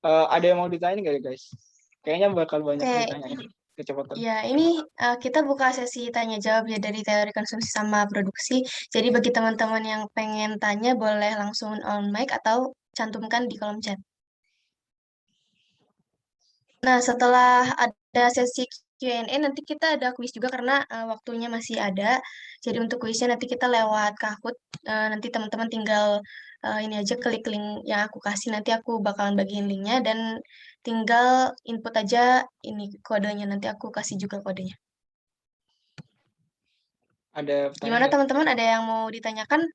Ada yang mau ditanyain nggak guys? Kayaknya bakal banyak ditanyain. Kecepatan. Ya, ini kita buka sesi tanya jawab ya dari teori konsumsi sama produksi. Jadi bagi teman-teman yang pengen tanya boleh langsung on mic atau cantumkan di kolom chat. Nah, setelah ada sesi Q&A nanti kita ada kuis juga karena waktunya masih ada. Jadi untuk kuisnya nanti kita lewat Kahoot. Nanti teman-teman tinggal ini aja klik link yang aku kasih. Nanti aku bakalan bagiin linknya dan tinggal input aja ini kodenya. Nanti aku kasih juga kodenya. Ada Gimana pertanyaan? teman-teman? Ada yang mau ditanyakan?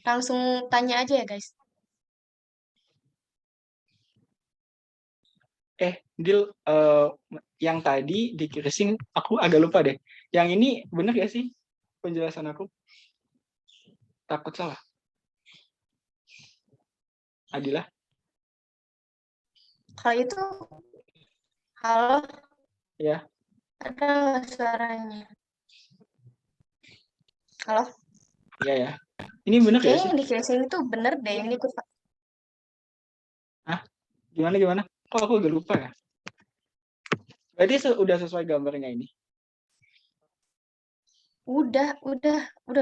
Langsung tanya aja ya guys. Dil, yang tadi di cruising aku agak lupa deh. Yang ini bener gak sih penjelasan aku? Takut salah. Adilah. Kalau itu, halo, Ya. ada nggak suaranya? Halo? Iya ya. Ini bener gak Kayaknya sih? yang di casing itu bener deh. Ini ikut Hah? Gimana? Kok aku agak lupa ya? Berarti udah sesuai gambarnya ini. udah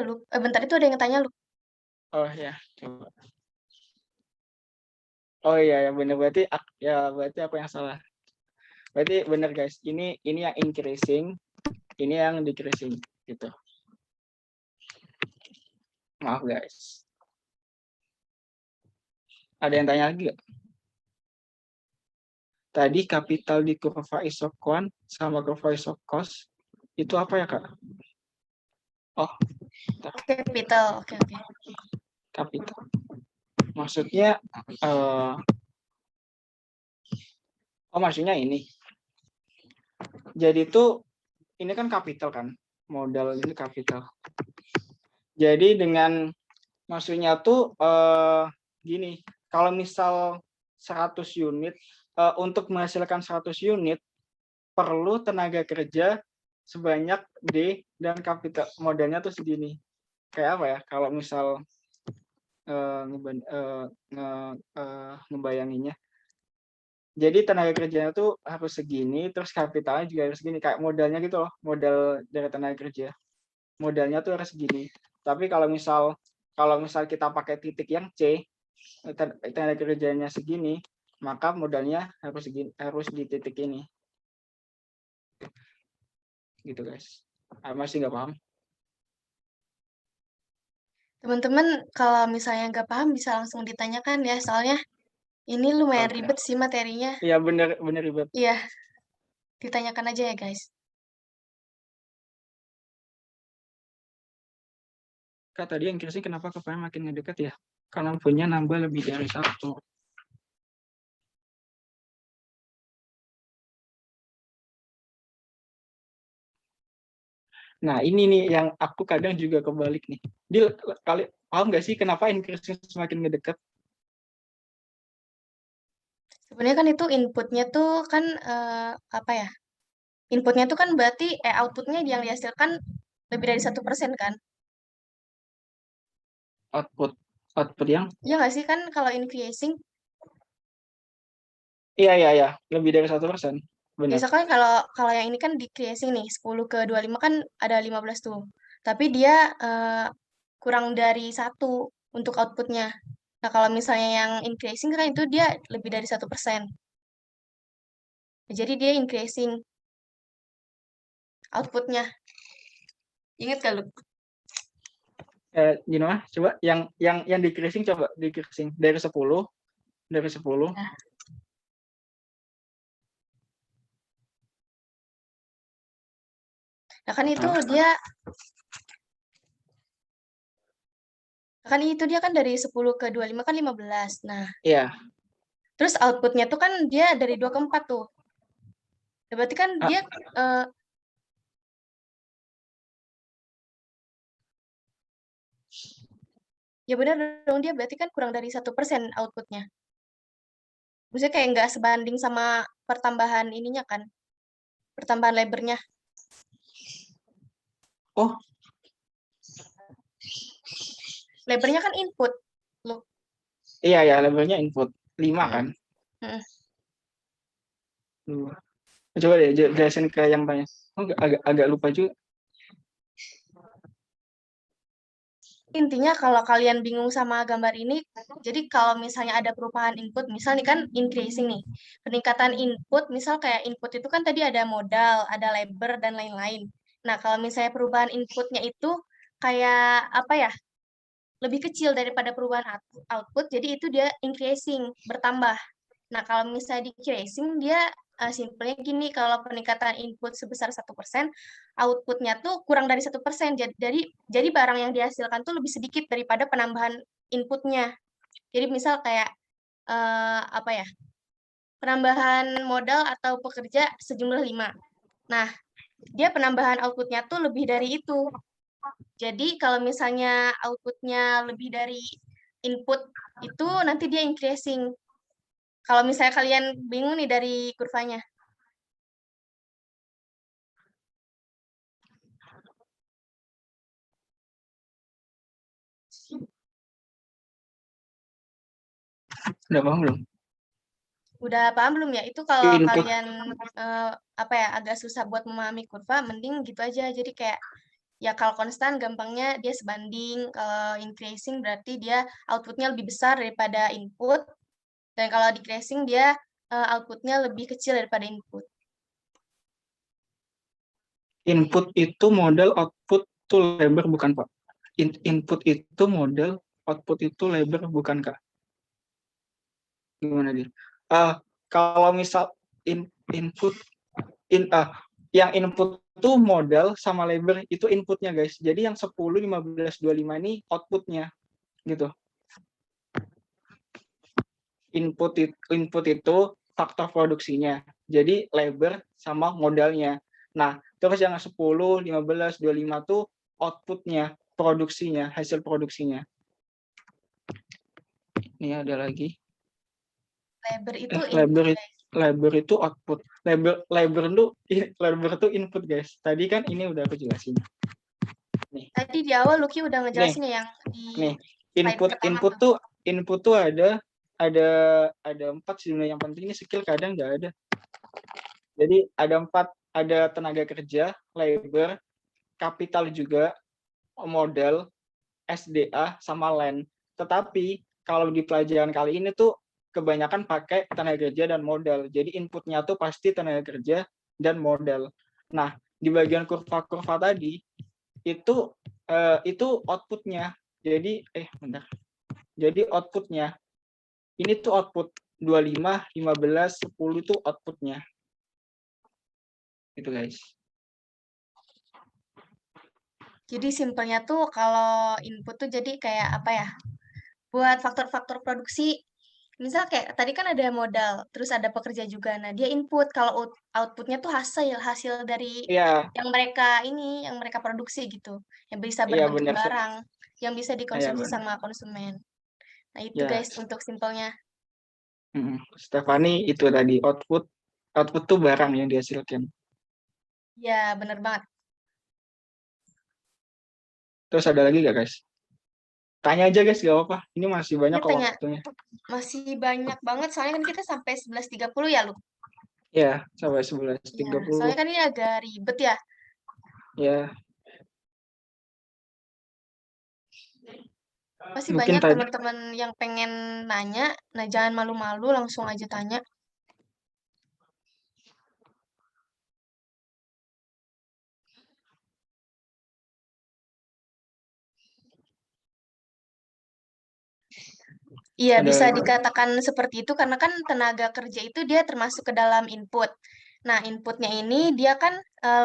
lu. Bentar itu ada yang tanya lu. Oh ya, coba. Oh iya ya bener berarti aku yang salah. Berarti bener guys. Ini yang increasing, ini yang decreasing gitu. Maaf guys. Ada yang tanya lagi nggak? Tadi kapital di kurva isoquant sama kurva isocos itu apa ya kak? Oh, Capital. Oke. kapital. Maksudnya, maksudnya ini. Jadi itu ini kan kapital kan, modal ini kapital. Jadi dengan maksudnya tuh gini, kalau misal 100 unit untuk menghasilkan 100 unit perlu tenaga kerja sebanyak D dan kapital modalnya tuh segini. Kayak apa ya? Kalau misal ngebayanginnya. Jadi tenaga kerjanya tuh harus segini, terus kapitalnya juga harus segini. Kayak modalnya gitu loh, modal dari tenaga kerja. Modalnya tuh harus segini. Tapi kalau misal kita pakai titik yang C, tenaga kerjanya segini, maka modalnya harus segini, harus di titik ini. Gitu guys. Masih nggak paham? Teman-teman kalau misalnya nggak paham bisa langsung ditanyakan ya. Soalnya ini lumayan Oke. ribet sih materinya. Iya bener ribet. Iya, ditanyakan aja ya guys. Kak tadi yang kira kenapa kepala makin ngedekat ya? Karena punya nambah lebih dari satu. Nah ini nih yang aku kadang juga kebalik nih. Dia kali paham nggak sih kenapa increase semakin ngedekat? Sebenarnya kan itu inputnya tuh kan apa ya? Inputnya tuh kan berarti outputnya yang dihasilkan lebih dari 1% kan? Output yang Iya nggak sih kan kalau increasing iya lebih dari 1%. Benar. biasa kan kalau kalau yang ini kan decreasing nih 10 ke 25 kan ada 15 tuh. Tapi dia kurang dari satu untuk outputnya. Nah kalau misalnya yang increasing kan itu dia lebih dari 1%. Jadi dia increasing outputnya. Ingat gak lu? Coba yang decreasing coba decreasing dari 10 Nah, nah kan dia kan dari 10 ke 25 kan 15. Nah, iya. terus outputnya tuh kan dia dari 2 ke 4 tuh. Nah, berarti kan dia ya benar dong dia berarti kan kurang dari 1% outputnya. Maksudnya kayak nggak sebanding sama pertambahan ininya kan, pertambahan labornya. Oh, Labornya kan input. Loh. iya ya, levelnya input 5 kan. Coba deh jelasin ke yang banyak. Oh, agak lupa juga. Intinya kalau kalian bingung sama gambar ini, jadi kalau misalnya ada perubahan input, misal nih kan increasing nih, peningkatan input, misal kayak input itu kan tadi ada modal, ada labor, dan lain-lain. Nah, kalau misalnya perubahan inputnya itu kayak apa ya, lebih kecil daripada perubahan output, jadi itu dia increasing, bertambah. Nah, kalau misalnya decreasing, dia simpelnya gini, kalau peningkatan input sebesar 1%, outputnya tuh kurang dari 1%. Jadi barang yang dihasilkan tuh lebih sedikit daripada penambahan inputnya. Jadi misal kayak, apa ya, penambahan modal atau pekerja sejumlah 5. Nah, dia penambahan outputnya tuh lebih dari itu. Jadi kalau misalnya outputnya lebih dari input itu nanti dia increasing. Kalau misalnya kalian bingung nih dari kurvanya. Udah paham belum? Udah paham belum ya? Itu kalau Input kalian apa ya agak susah buat memahami kurva, mending gitu aja. Jadi kayak ya kalau konstan gampangnya dia sebanding, kalau increasing berarti dia outputnya lebih besar daripada input, dan kalau decreasing dia outputnya lebih kecil daripada input. input itu modal, output itu labor bukan Pak? Input itu modal, output itu labor bukan Kak? Gimana dia? Kalau misal input yang input itu modal sama labor itu inputnya guys. Jadi yang 10, 15, 25 ini outputnya gitu. Input itu faktor produksinya. Jadi labor sama modalnya. Nah, terus yang 10, 15, 25 tuh outputnya, produksinya, hasil produksinya. Ini ada lagi. Labor itu Labor input, guys. labor itu output. Labor itu input guys. Tadi kan ini udah aku jelasin. Nih, Tadi di awal Lucky udah nih, ngejelasin ya yang di nih. slide pertama tuh. Input tuh ada ada 4 sebenarnya. Yang penting ini skill kadang nggak ada. Jadi ada 4, ada tenaga kerja, labor, kapital juga, modal, SDA, sama land. Tetapi kalau di pelajaran kali ini tuh kebanyakan pakai tenaga kerja dan modal. Jadi inputnya tuh pasti tenaga kerja dan modal. Nah, di bagian kurva-kurva tadi itu outputnya. Jadi bentar. Jadi outputnya ini tuh output 25, 15, 10 itu outputnya. Itu guys. Jadi simpelnya tuh kalau input tuh jadi kayak apa ya? Buat faktor-faktor produksi, misal kayak tadi kan ada modal, terus ada pekerja juga. Nah, dia input, kalau outputnya tuh hasil hasil dari Iya, yang mereka produksi gitu, yang bisa iya berbentuk benar. barang, yang bisa Iya dikonsumsi benar. sama konsumen. Nah, itu Ya, guys untuk simpelnya. Stefani itu tadi output tuh barang yang dihasilkan. Ya, bener banget. Terus ada lagi gak guys? Tanya aja guys, gak apa-apa. Ini masih banyak Ini kok tanya, waktunya. masih banyak banget, soalnya kan kita sampai 11.30 ya, Lu. Ya, sampai sebelas Ya, tiga puluh. soalnya kan ini agak ribet ya. Ya, Pasti mungkin banyak tadi. teman-teman yang pengen nanya. Nah, jangan malu-malu, langsung aja tanya. Iya, Ada bisa lagi. dikatakan seperti itu karena kan tenaga kerja itu dia termasuk ke dalam input. Nah, inputnya ini dia kan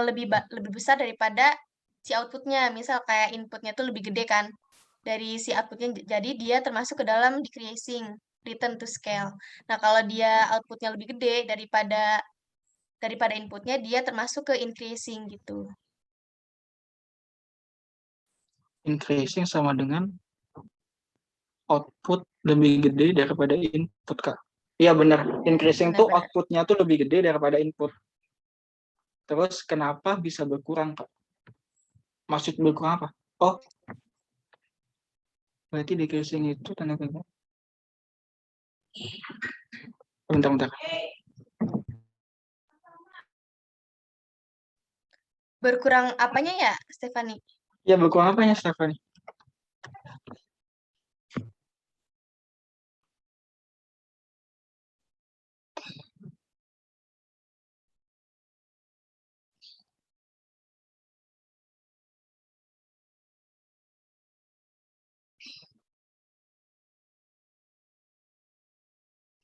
lebih besar daripada si outputnya. Misal kayak inputnya tuh lebih gede kan dari si outputnya. Jadi dia termasuk ke dalam decreasing, return to scale. Nah, kalau dia outputnya lebih gede daripada inputnya, dia termasuk ke increasing gitu. Increasing sama dengan output lebih gede daripada input, Kak. Iya benar. Increasing tuh Benar-benar. outputnya tuh lebih gede daripada input. Terus kenapa bisa berkurang, Kak? Maksud berkurang apa? Oh, berarti decreasing itu tenaga kerja. Bentar-bentar. Berkurang apanya ya, Stefani? Ya berkurang apa ya, Stephanie?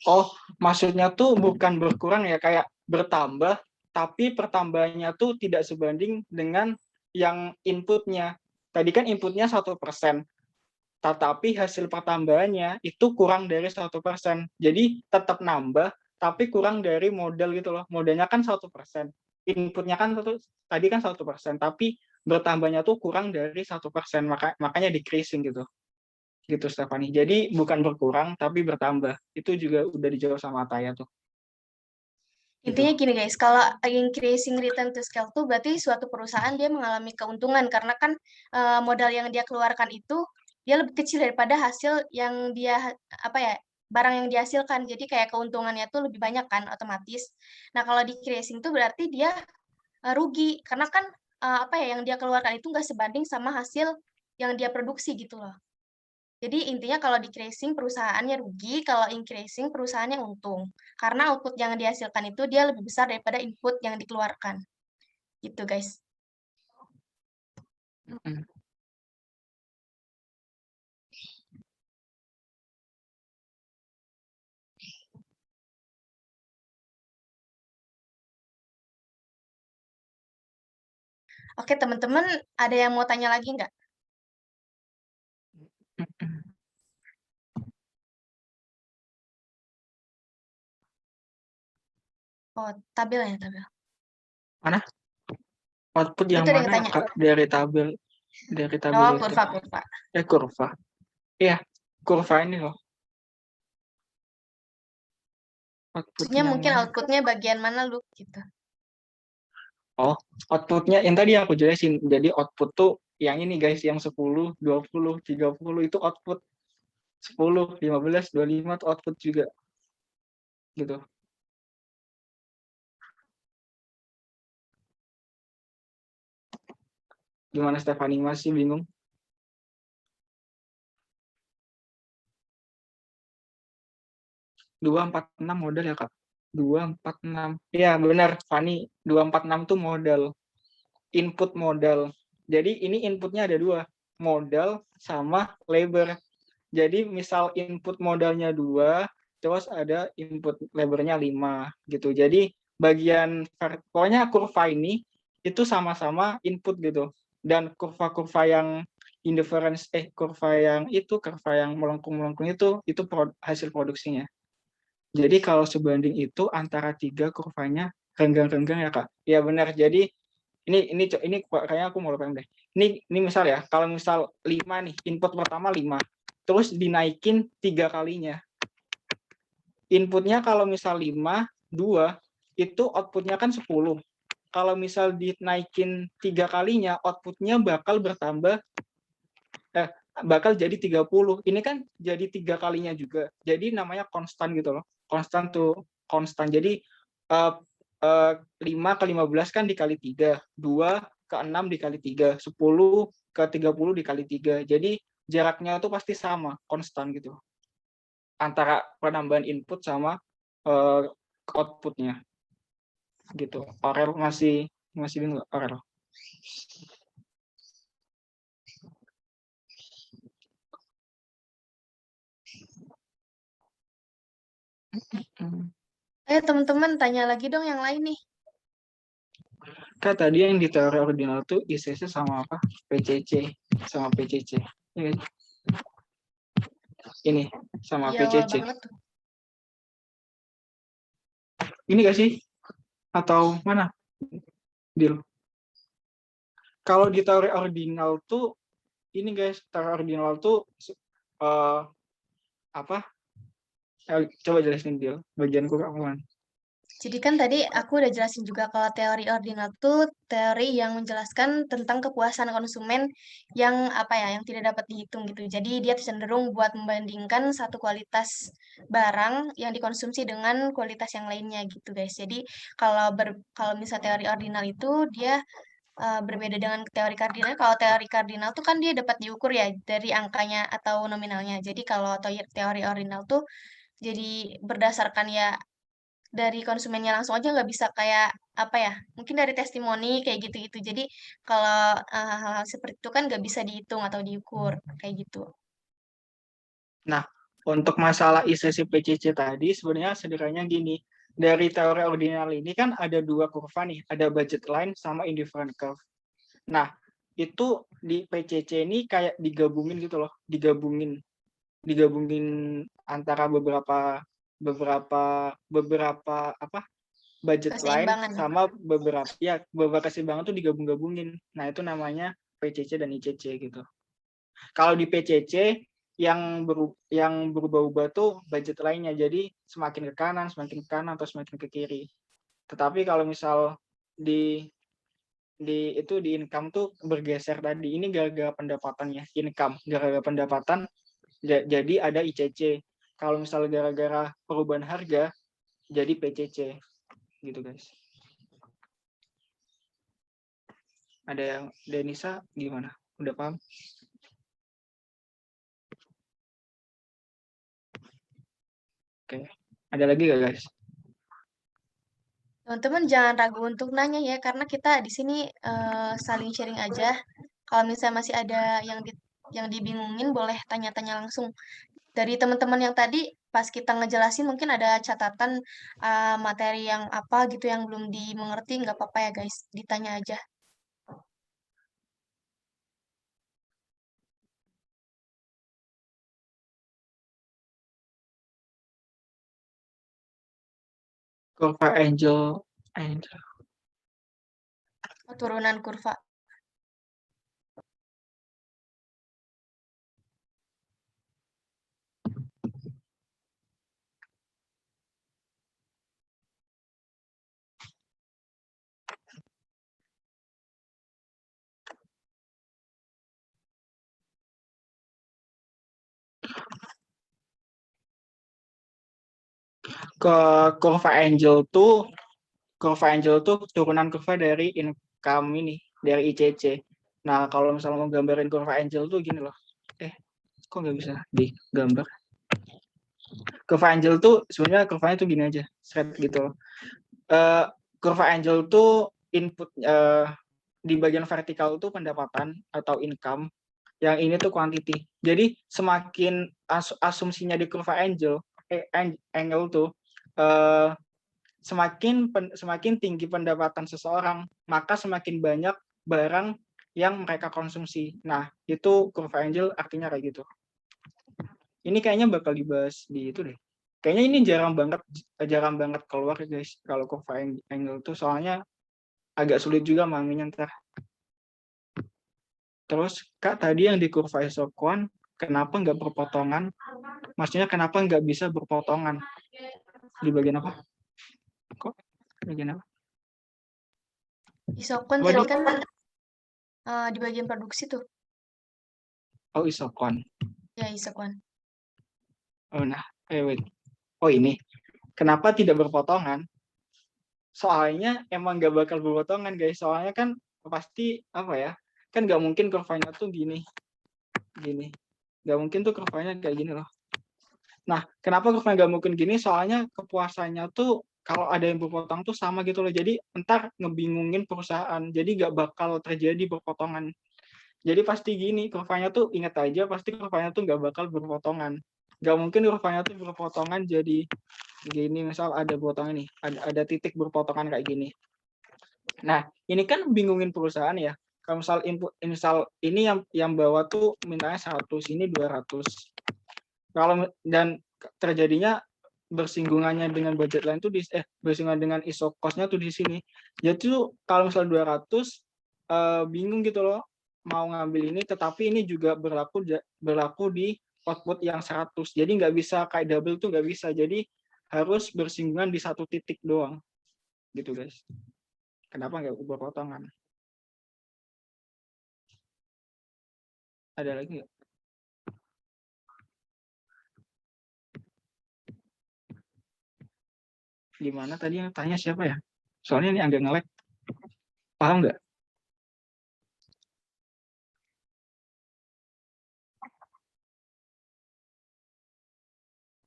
Oh, maksudnya tuh bukan berkurang ya, kayak bertambah, tapi pertambahannya tuh tidak sebanding dengan yang inputnya. Tadi kan inputnya 1%, tetapi hasil pertambahannya itu kurang dari 1%. Jadi tetap nambah, tapi kurang dari modal gitu loh. Modalnya kan 1%. Inputnya kan tadi kan 1%, tapi bertambahnya tuh kurang dari 1%. Makanya decreasing gitu. Gitu, Stephanie. Jadi bukan berkurang, tapi bertambah. Itu juga udah dijawab sama Ataya tuh. Gitu. Intinya gini guys, kalau increasing return to scale tuh berarti suatu perusahaan dia mengalami keuntungan karena kan modal yang dia keluarkan itu dia lebih kecil daripada hasil yang dia apa ya barang yang dihasilkan. Jadi kayak keuntungannya tuh lebih banyak kan otomatis. Nah kalau decreasing tuh berarti dia rugi karena kan apa ya yang dia keluarkan itu nggak sebanding sama hasil yang dia produksi gitu loh. Jadi intinya kalau decreasing perusahaannya rugi, kalau increasing perusahaannya untung. Karena output yang dihasilkan itu dia lebih besar daripada input yang dikeluarkan. Gitu guys. Oke teman-teman, ada yang mau tanya lagi nggak? Oh, tabel ya, tabel. Mana? Output yang Itu ada yang mana ya, tanya. Kak? Dari tabel Oh, itu. kurva, kurva. Kurva. Iya, kurva ini loh. Output Maksudnya yang mungkin mana? outputnya bagian mana lu gitu. Oh, outputnya yang tadi aku jelasin. Jadi output tuh yang ini guys, yang 10, 20, 30 itu output. 10, 15, 25 itu output juga. Gitu. Gimana Stephanie, masih bingung? 246 modal ya Kak? 246. Iya benar, Fani. 246 tuh modal. Input modal. Jadi ini inputnya ada dua. Modal sama labor. Jadi misal input modalnya 2, terus ada input labornya 5 gitu. Jadi bagian pokoknya kurva ini itu sama-sama input gitu. Dan kurva-kurva yang indifference kurva yang itu kurva yang melengkung-melengkung itu hasil produksinya. Jadi kalau sebanding itu antara tiga kurvanya renggang-renggang ya Kak. Ya benar. Jadi ini kayaknya aku mau lupain deh. Ini misal ya, kalau misal 5 nih, input pertama 5, terus dinaikin 3 kalinya. Inputnya kalau misal 5, 2, itu outputnya kan 10. Kalau misal dinaikin 3 kalinya, outputnya bakal jadi 30. Ini kan jadi 3 kalinya juga. Jadi namanya konstan gitu loh. Konstan tuh konstan. Jadi 5 ke 15 kan dikali 3, 2 ke 6 dikali 3, 10 ke 30 dikali 3. Jadi jaraknya tuh pasti sama, konstan gitu. Antara penambahan input sama outputnya. Gitu. Orel masih bingung nggak, Orel? Ayo teman-teman tanya lagi dong yang lain nih. Kak, tadi yang di teori ordinal tuh ICC sama apa? PCC. Sama PCC. Ini sama Iya, awal PCC. banget tuh. Ini gak sih? Atau mana? Deal. Kalau di teori ordinal tuh, ini guys, teori ordinal tuh apa? Coba jelasin Deal. Bagian kurang. Jadi kan tadi aku udah jelasin juga kalau teori ordinal itu teori yang menjelaskan tentang kepuasan konsumen yang apa ya, yang tidak dapat dihitung gitu. Jadi dia cenderung buat membandingkan satu kualitas barang yang dikonsumsi dengan kualitas yang lainnya gitu guys. Jadi kalau misal teori ordinal itu dia berbeda dengan teori kardinal. Kalau teori kardinal tuh kan dia dapat diukur ya dari angkanya atau nominalnya. Jadi kalau teori ordinal tuh jadi berdasarkan ya dari konsumennya langsung aja nggak bisa kayak apa ya mungkin dari testimoni kayak gitu-gitu jadi kalau hal-hal seperti itu kan nggak bisa dihitung atau diukur kayak gitu. Nah, Untuk masalah ICC PCC tadi, sebenarnya sederhananya gini. Dari teori ordinal ini kan ada dua kurva nih, ada budget line sama indifferent curve. Nah, itu di PCC ini kayak digabungin gitu loh, digabungin antara beberapa apa budget line Keseimbangan. sama beberapa keseimbangan tuh digabung-gabungin. Nah, itu namanya PCC dan ICC gitu. Kalau di PCC yang berubah-ubah tuh budget lainnya, jadi semakin ke kanan atau semakin ke kiri. Tetapi kalau misal di income tuh bergeser tadi, ini gara-gara pendapatannya, income gara-gara pendapatan, jadi ada ICC. Kalau misal gara-gara perubahan harga, jadi PCC gitu guys. Ada yang Denisa gimana? Udah paham? Oke. Ada lagi gak guys? Teman-teman jangan ragu untuk nanya ya, karena kita di sini saling sharing aja. Kalau misalnya masih ada yang dibingungin, boleh tanya-tanya langsung. Dari teman-teman yang tadi, pas kita ngejelasin mungkin ada catatan materi yang apa gitu yang belum dimengerti, nggak apa-apa ya guys, ditanya aja. Kurva angel. Turunan kurva. Ke kurva angel tuh turunan kurva dari income ini, dari ICC. Nah, kalau misalnya mau gambarin kurva angel tuh gini loh. Kok nggak bisa digambar? Kurva angel tuh sebenarnya kurvanya tuh gini aja, straight gitu loh. Kurva angel tuh input di bagian vertikal tuh pendapatan atau income, yang ini tuh quantity. Jadi semakin asumsinya di kurva angel tuh semakin tinggi pendapatan seseorang, maka semakin banyak barang yang mereka konsumsi. Nah, itu kurva angel artinya kayak gitu. Ini kayaknya bakal dibahas di itu deh. Kayaknya ini jarang banget keluar guys kalau kurva angel tuh, soalnya agak sulit juga maminya ntar. Terus Kak, tadi yang di kurva isoquant, kenapa nggak berpotongan? Maksudnya kenapa nggak bisa berpotongan? Di bagian apa? Kok bagian apa? Isokon Apa tadi dok? kan di bagian produksi tuh. Oh, isoquant. Ya, isokon. Oh, nah, wait. Oh, ini. Kenapa tidak berpotongan? Soalnya emang nggak bakal berpotongan, guys. Soalnya kan pasti, apa ya, kan nggak mungkin kurvanya tuh gini. Nggak mungkin tuh kurvanya kayak gini loh. Nah, kenapa kurvanya nggak mungkin gini? Soalnya kepuasannya tuh kalau ada yang berpotong tuh sama gitu loh. Jadi entar ngebingungin perusahaan. Jadi nggak bakal terjadi berpotongan. Jadi pasti gini, kurvanya tuh ingat aja, pasti kurvanya tuh nggak bakal berpotongan. Nggak mungkin kurvanya tuh berpotongan jadi gini, misal ada potongan nih, ada titik berpotongan kayak gini. Nah, ini kan bingungin perusahaan ya. Kalau misal ini yang bawa tuh mintanya 100, ini 200. Kalau dan terjadinya bersinggungannya dengan budget lain tuh bersinggungan dengan iso cost-nya tuh di sini. Jadi tuh kalau misal 200 bingung gitu loh mau ngambil ini, tetapi ini juga berlaku di output yang 100. Jadi nggak bisa kayak double tuh nggak bisa. Jadi harus bersinggungan di satu titik doang. Gitu guys. Kenapa nggak berpotongan? Ada lagi nggak? Gimana tadi yang tanya siapa ya? Soalnya ini agak nge-lag. Paham nggak?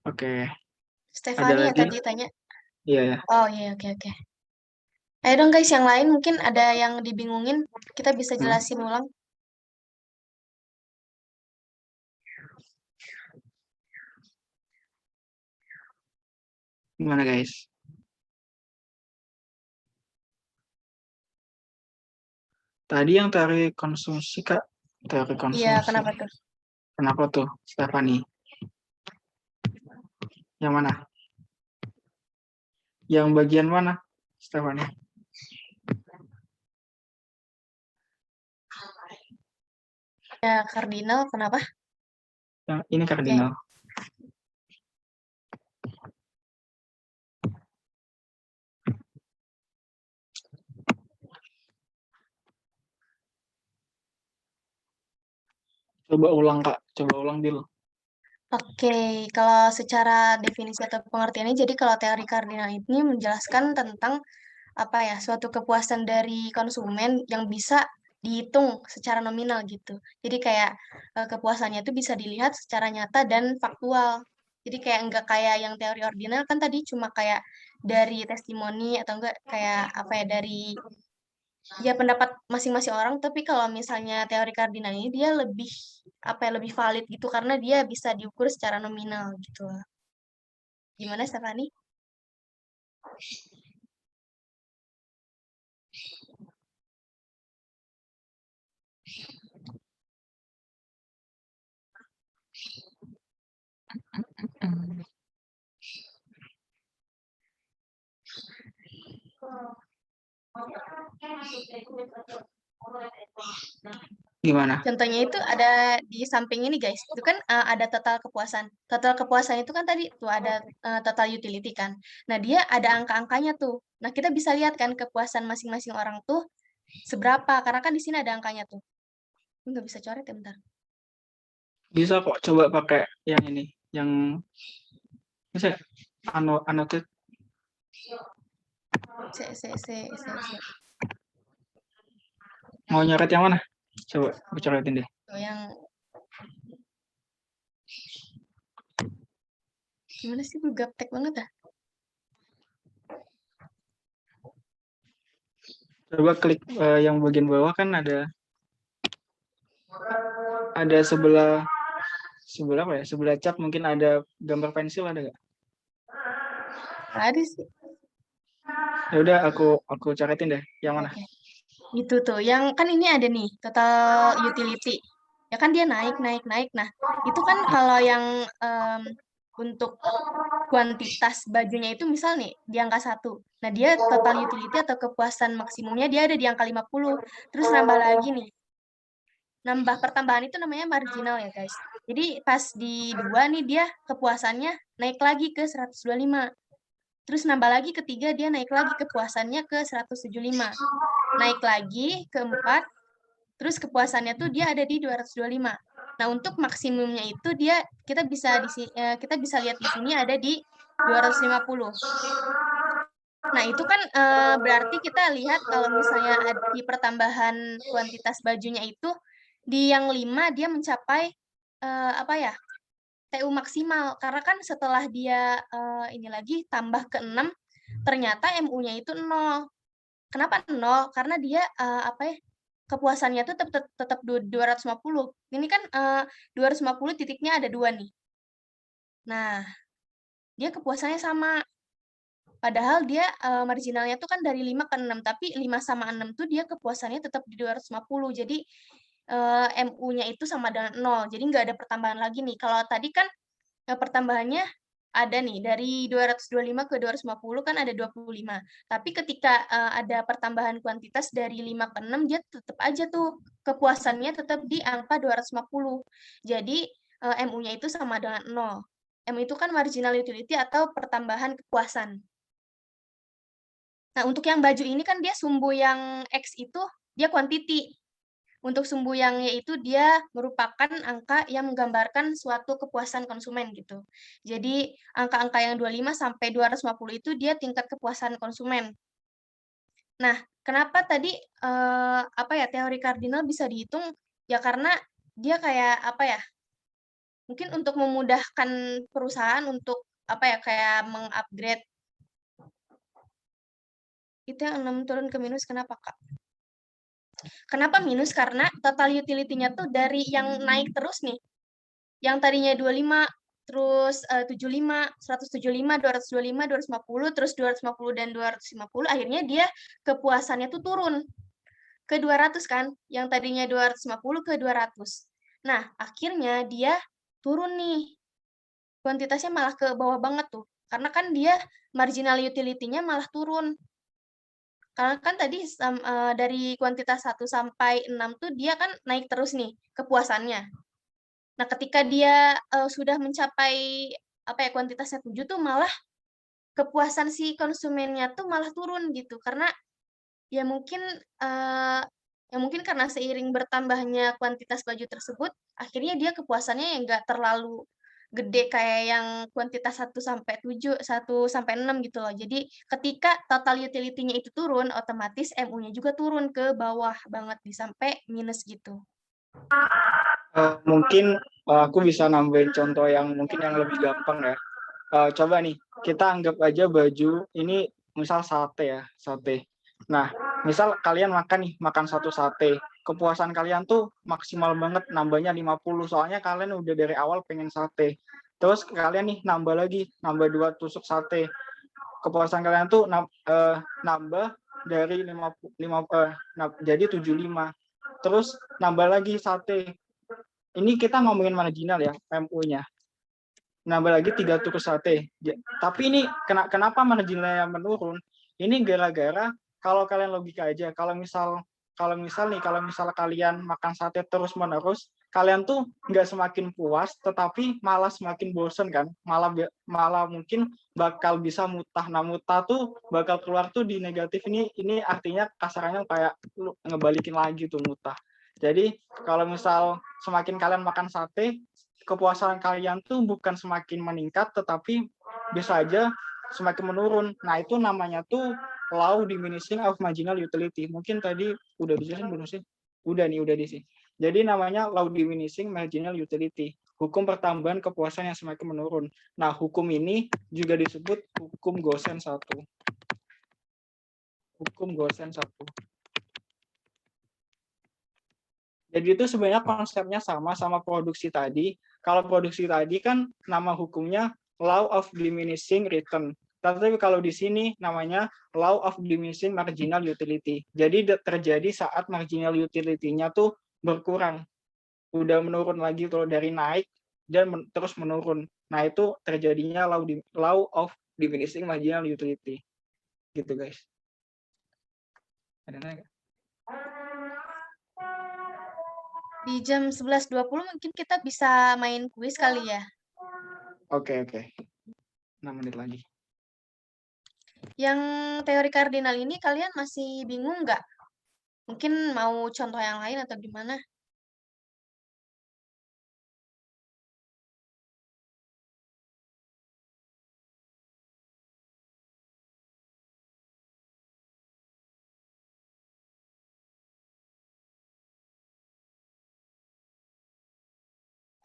Oke. Ada Stefani ya lagi? tadi tanya. Iya ya. Oh iya, oke oke. Ayo dong guys, yang lain mungkin ada yang dibingungin, kita bisa jelasin ulang. Gimana guys? Tadi yang teori konsumsi, Kak. Teori Iya, konsumsi. kenapa tuh? Kenapa tuh, Stephanie? Yang mana? Yang bagian mana, Stephanie? Ya, kardinal, kenapa? Yang ini kardinal. Coba ulang, Kak. Coba ulang, Dil. Oke, kalau secara definisi atau pengertiannya, jadi kalau teori kardinal ini menjelaskan tentang apa ya, suatu kepuasan dari konsumen yang bisa dihitung secara nominal gitu. Jadi kayak kepuasannya itu bisa dilihat secara nyata dan faktual. Jadi kayak enggak kayak yang teori ordinal kan tadi cuma kayak dari testimoni atau enggak kayak apa ya dari ya pendapat masing-masing orang, tapi kalau misalnya teori kardinal ini dia lebih apa ya lebih valid gitu karena dia bisa diukur secara nominal gitu. Gimana Stefani? Gimana? Contohnya itu ada di samping ini guys. Itu kan ada total kepuasan. Total kepuasan itu kan tadi tuh ada total utility kan. Nah, dia ada angka-angkanya tuh. Nah, kita bisa lihat kan kepuasan masing-masing orang tuh seberapa karena kan di sini ada angkanya tuh. Nggak bisa coret ya bentar. Bisa kok. Coba pakai yang ini. Yang bisa annotate. Se. Mau nyoret yang mana? Coba aku coretin deh. Tuh, yang gimana sih gue gaptek banget ah. Coba klik yang bagian bawah kan ada sebelah apa ya? Sebelah cat mungkin ada gambar pensil, ada nggak? Ada sih. Ya udah aku coretin deh. Yang mana? Oke. Gitu tuh. Yang kan ini ada nih total utility. Ya kan dia naik naik naik. Nah, itu kan kalau yang untuk kuantitas bajunya itu misal nih di angka 1. Nah, dia total utility atau kepuasan maksimumnya dia ada di angka 50. Terus nambah lagi nih. Nambah pertambahan itu namanya marginal ya, guys. Jadi pas di 2 nih dia kepuasannya naik lagi ke 125. Terus nambah lagi ketiga dia naik lagi kepuasannya ke 175. Naik lagi ke 4, terus kepuasannya tuh dia ada di 225. Nah, untuk maksimumnya itu dia kita bisa lihat di sini ada di 250. Nah, itu kan berarti kita lihat kalau misalnya di pertambahan kuantitas bajunya itu di yang 5 dia mencapai apa ya? TU maksimal karena kan setelah dia ini lagi tambah ke 6 ternyata MU-nya itu 0. Kenapa 0? Karena dia apa ya? Kepuasannya tuh tetap 250. Ini kan 250 titiknya ada 2 nih. Nah, dia kepuasannya sama. Padahal dia marginalnya tuh kan dari 5 ke 6, tapi 5 sama 6 tuh dia kepuasannya tetap di 250. Jadi MU-nya itu sama dengan 0. Jadi nggak ada pertambahan lagi nih. Kalau tadi kan pertambahannya ada nih dari 225 ke 250 kan ada 25. Tapi ketika ada pertambahan kuantitas dari 5 ke 6 dia tetap aja tuh kepuasannya tetap di angka 250. Jadi MU-nya itu sama dengan 0. MU itu kan marginal utility atau pertambahan kepuasan. Nah, untuk yang baju ini kan dia sumbu yang X itu dia quantity. Untuk sumbu yang Y itu dia merupakan angka yang menggambarkan suatu kepuasan konsumen gitu. Jadi angka-angka yang 25 sampai 250 itu dia tingkat kepuasan konsumen. Nah, kenapa tadi apa ya teori kardinal bisa dihitung? Ya karena dia kayak apa ya? Mungkin untuk memudahkan perusahaan untuk apa ya kayak mengupgrade itu yang 6 turun ke minus kenapa, Kak? Kenapa minus? Karena total utility-nya tuh dari yang naik terus nih. Yang tadinya 25 terus 75, 175, 225, 250, terus 250 dan 250, akhirnya dia kepuasannya tuh turun ke 200 kan, yang tadinya 250 ke 200. Nah, akhirnya dia turun nih, kuantitasnya malah ke bawah banget tuh, karena kan dia marginal utility-nya malah turun. Karena kan tadi dari kuantitas 1 sampai 6 tuh dia kan naik terus nih kepuasannya. Nah, ketika dia, sudah mencapai, apa ya, kuantitasnya 7 tuh malah kepuasan si konsumennya tuh malah turun gitu. Karena ya mungkin, ya mungkin karena seiring bertambahnya kuantitas baju tersebut, akhirnya dia kepuasannya yang nggak terlalu gede kayak yang kuantitas 1 sampai 7, 1 sampai 6 gitu loh. Jadi ketika total utility-nya itu turun, otomatis MU-nya juga turun ke bawah banget, sampai minus gitu. Mungkin aku bisa nambahin contoh yang mungkin yang lebih gampang ya. Coba nih, kita anggap aja baju ini misal sate ya, sate. Nah, misal kalian makan nih, makan satu sate. Kepuasan kalian tuh maksimal banget nambahnya 50, soalnya kalian udah dari awal pengen sate. Terus kalian nih nambah lagi, nambah 2 tusuk sate. Kepuasan kalian tuh nambah dari 50, jadi 75. Terus nambah lagi sate. Ini kita ngomongin marginal ya, MU-nya. Nambah lagi 3 tusuk sate. Tapi ini kenapa marginalnya menurun? Ini gara-gara kalau kalian logika aja, kalau misal kalian makan sate terus-menerus, kalian tuh nggak semakin puas, tetapi malah semakin bosen kan, malah mungkin bakal bisa mutah. Nah, mutah tuh bakal keluar tuh di negatif, ini artinya kasarannya kayak lu ngebalikin lagi tuh mutah. Jadi kalau misal semakin kalian makan sate, kepuasan kalian tuh bukan semakin meningkat, tetapi bisa aja semakin menurun. Nah, itu namanya tuh law diminishing of marginal utility. Mungkin tadi udah dijelasin belum sih? Udah di sini. Jadi namanya law diminishing marginal utility. Hukum pertambahan kepuasan yang semakin menurun. Nah, hukum ini juga disebut hukum Gosen 1. Hukum Gosen 1. Jadi itu sebenarnya konsepnya sama produksi tadi. Kalau produksi tadi kan nama hukumnya law of diminishing return. Tapi kalau di sini namanya law of diminishing marginal utility. Jadi terjadi saat marginal utility-nya tuh berkurang. Udah menurun lagi kalau dari naik dan terus menurun. Nah, itu terjadinya law of diminishing marginal utility. Gitu, guys. Ada nanya? Di jam 11.20 mungkin kita bisa main kuis kali ya. Oke. 6 menit lagi. Yang teori kardinal ini kalian masih bingung nggak? Mungkin mau contoh yang lain atau gimana?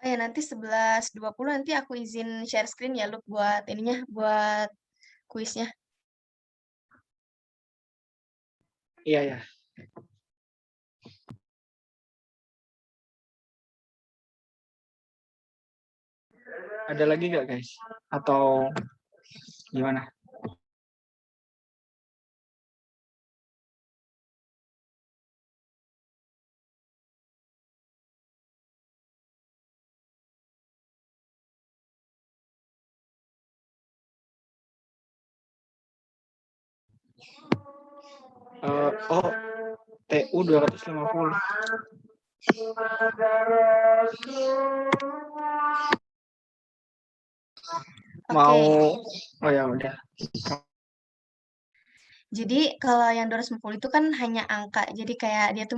Oh ya, nanti 11.20 nanti aku izin share screen ya, Luke, buat ininya, buat kuisnya. Iya, ya. Ada lagi nggak, guys? Atau gimana? TU 250. Mau, oh ya udah. Jadi kalau yang 250 itu kan hanya angka. Jadi kayak dia tuh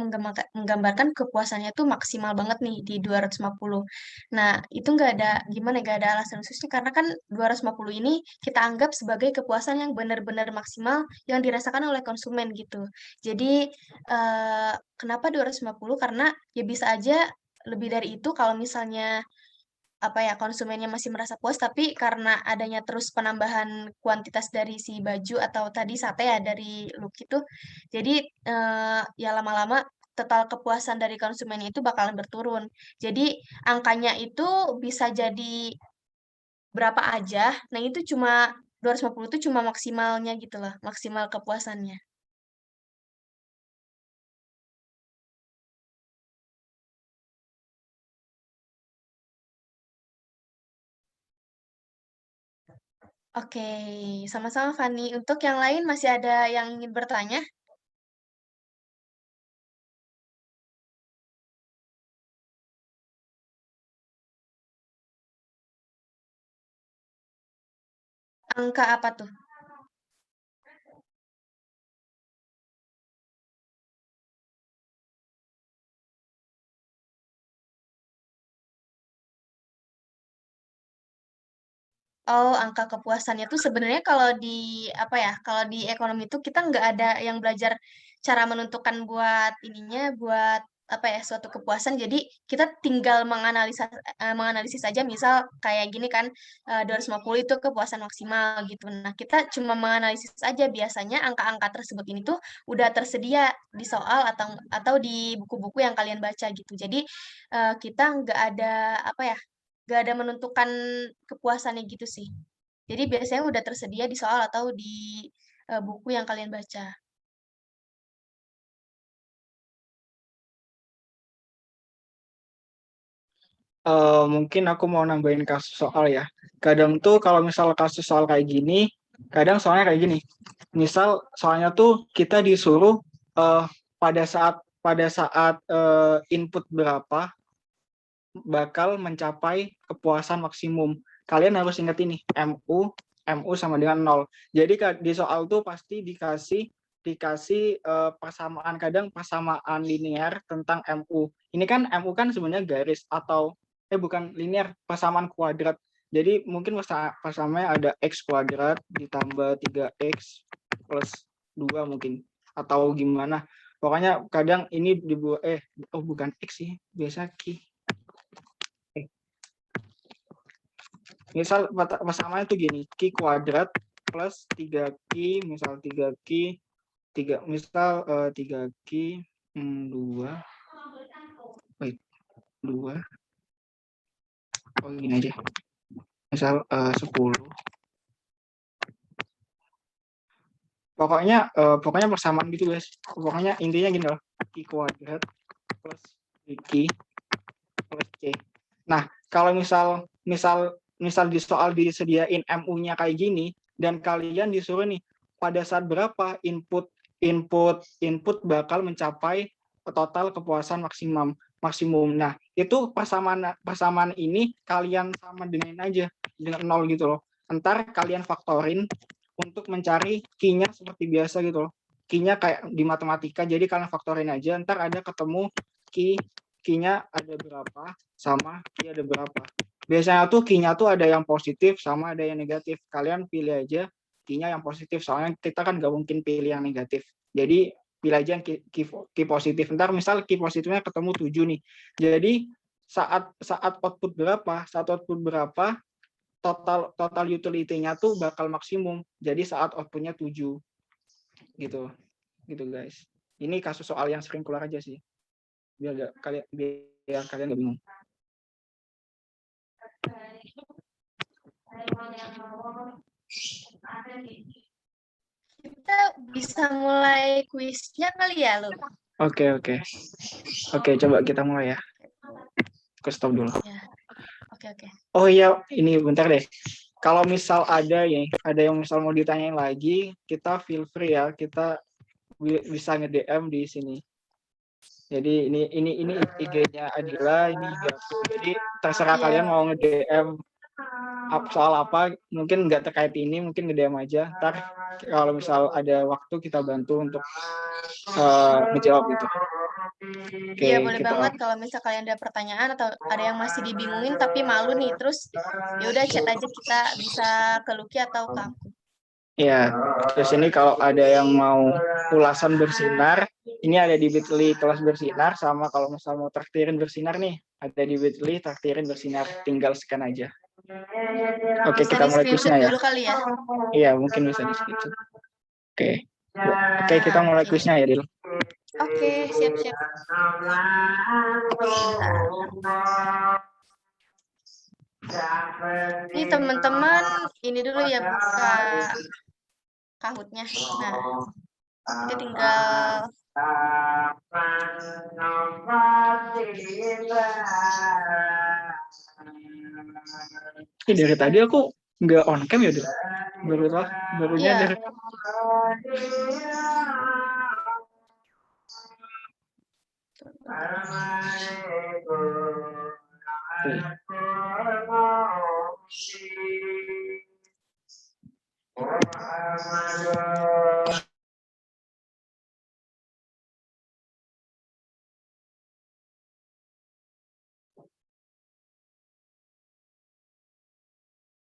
menggambarkan kepuasannya tuh maksimal banget nih di 250. Nah, itu nggak ada gimana, nggak ada alasan khususnya karena kan 250 ini kita anggap sebagai kepuasan yang benar-benar maksimal yang dirasakan oleh konsumen gitu. Jadi kenapa 250? Karena ya bisa aja lebih dari itu kalau misalnya apa ya, konsumennya masih merasa puas, tapi karena adanya terus penambahan kuantitas dari si baju atau tadi sate ya dari Look itu, jadi ya lama-lama total kepuasan dari konsumen itu bakalan berturun. Jadi angkanya itu bisa jadi berapa aja. Nah, itu cuma 250 itu cuma maksimalnya gitu loh, maksimal kepuasannya. Oke, sama-sama Fani. Untuk yang lain masih ada yang ingin bertanya? Angka apa tuh? Oh, angka kepuasannya tuh sebenarnya kalau di apa ya? Kalau di ekonomi itu kita nggak ada yang belajar cara menentukan buat ininya, buat apa ya? Suatu kepuasan. Jadi kita tinggal menganalisis aja. Misal kayak gini kan, 250 itu kepuasan maksimal gitu. Nah, kita cuma menganalisis aja biasanya angka-angka tersebut ini tuh udah tersedia di soal atau di buku-buku yang kalian baca gitu. Jadi kita nggak ada apa ya? Gak ada menentukan kepuasannya gitu sih. Jadi biasanya udah tersedia di soal atau di buku yang kalian baca. Mungkin aku mau nambahin kasus soal ya. Kadang tuh kalau misal kasus soal kayak gini, kadang soalnya kayak gini. Misal soalnya tuh kita disuruh pada saat input berapa bakal mencapai kepuasan maksimum. Kalian harus ingat ini, MU sama dengan 0. Jadi di soal tuh pasti dikasih persamaan, kadang persamaan linear tentang MU. Ini kan MU kan sebenarnya garis atau bukan linear, persamaan kuadrat. Jadi mungkin persamaannya ada X kuadrat ditambah 3X plus 2 mungkin. Atau gimana. Pokoknya kadang ini dibuat, bukan X sih, biasa Q. Misal persamanya tuh gini, Q kuadrat plus 3Q, misal 3Q, 3, misal 3Q, 2, wait, 2, oh gini aja, misal 10. Pokoknya persamaan gitu guys. Pokoknya intinya gini loh, Q kuadrat plus 3Q plus C. Nah, kalau misal di soal disediain MU-nya kayak gini dan kalian disuruh nih pada saat berapa input bakal mencapai total kepuasan maksimum. Nah, itu persamaan ini kalian sama dengan aja dengan 0 gitu loh. Entar kalian faktorin untuk mencari Q-nya seperti biasa gitu loh. Q-nya kayak di matematika, jadi kalian faktorin aja, ntar ada ketemu Q-nya ada berapa, sama Q ada berapa. Biasanya tuh Q-nya tuh ada yang positif sama ada yang negatif. Kalian pilih aja Q-nya yang positif, soalnya kita kan nggak mungkin pilih yang negatif. Jadi pilih aja yang Q positif. Ntar misal Q positifnya ketemu 7 nih. Jadi saat output berapa, total utility-nya tuh bakal maksimum. Jadi saat output-nya 7. Gitu. Gitu guys. Ini kasus soal yang sering keluar aja sih. Biar kalian nggak bingung. Kita bisa mulai kuisnya kali ya, Lu? Oke, coba kita mulai ya. Aku stop dulu. Ya. Oke. Oh iya, ini bentar deh. Kalau misal ada yang misal mau ditanyain lagi, kita feel free ya. Kita bisa nge-DM di sini. Jadi ini IG-nya Adila, ini IG aku. Jadi terserah kalian mau nge-DM soal apa, mungkin nggak terkait ini, mungkin nge-DM aja. Ntar kalau misal ada waktu kita bantu untuk menjawab itu. Iya, boleh banget kalau misal kalian ada pertanyaan atau ada yang masih dibingungin tapi malu nih, terus ya udah chat aja, kita bisa ke Lucky atau ke aku. Ya, terus ini kalau ada yang mau ulasan bersinar, ini ada di Bitly kelas bersinar, sama kalau misal mau traktirin bersinar nih, ada di Bitly traktirin bersinar, tinggal scan aja. Oke, Bisa kita mulai kuisnya ya. dulu kali ya. Iya, mungkin bisa di screenshot. Oke, kita mulai kuisnya ya, Dil. Oke, siap. Bentar. Ini teman-teman, ini dulu ya buka Kahoot-nya. Nah, nanti tinggal Dari tadi aku nggak on cam ya, Dil? Baru Iya. nyadar.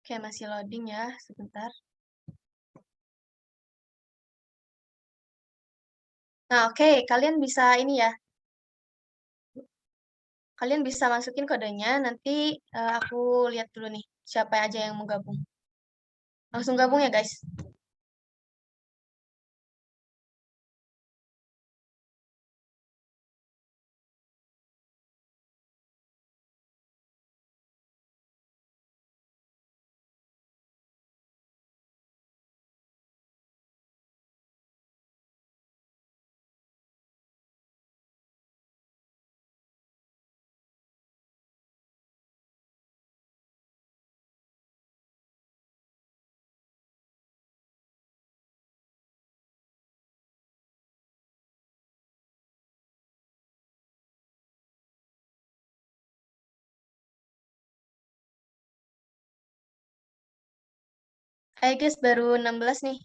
Oke, masih loading ya, sebentar. Nah, oke, kalian bisa ini ya. Kalian bisa masukin kodenya, nanti aku lihat dulu nih, siapa aja yang mau gabung. Langsung gabung ya, guys. Hai guys, baru 16 nih.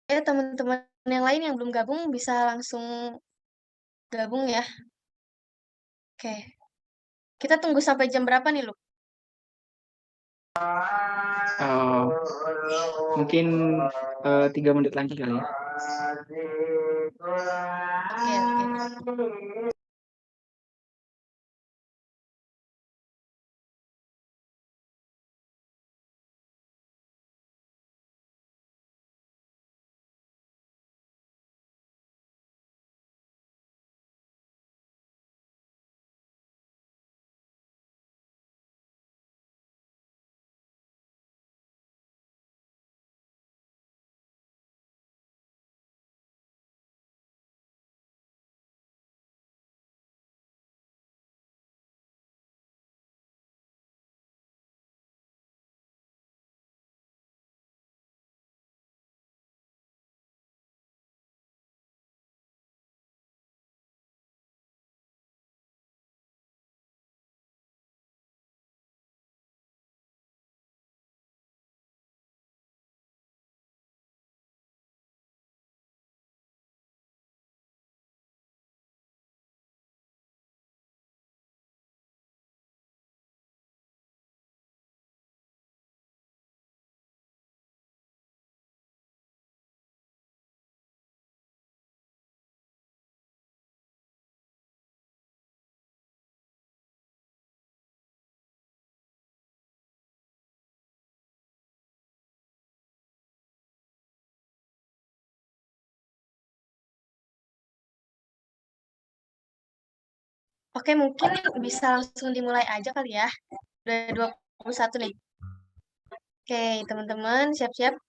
Teman-teman yang lain yang belum gabung bisa langsung gabung ya. Oke. Kita tunggu sampai jam berapa nih, Lu? Mungkin 3 menit lagi kali ya. Oke, oke. Oke, mungkin bisa langsung dimulai aja kali ya. Udah 21 nih. Oke, teman-teman siap-siap.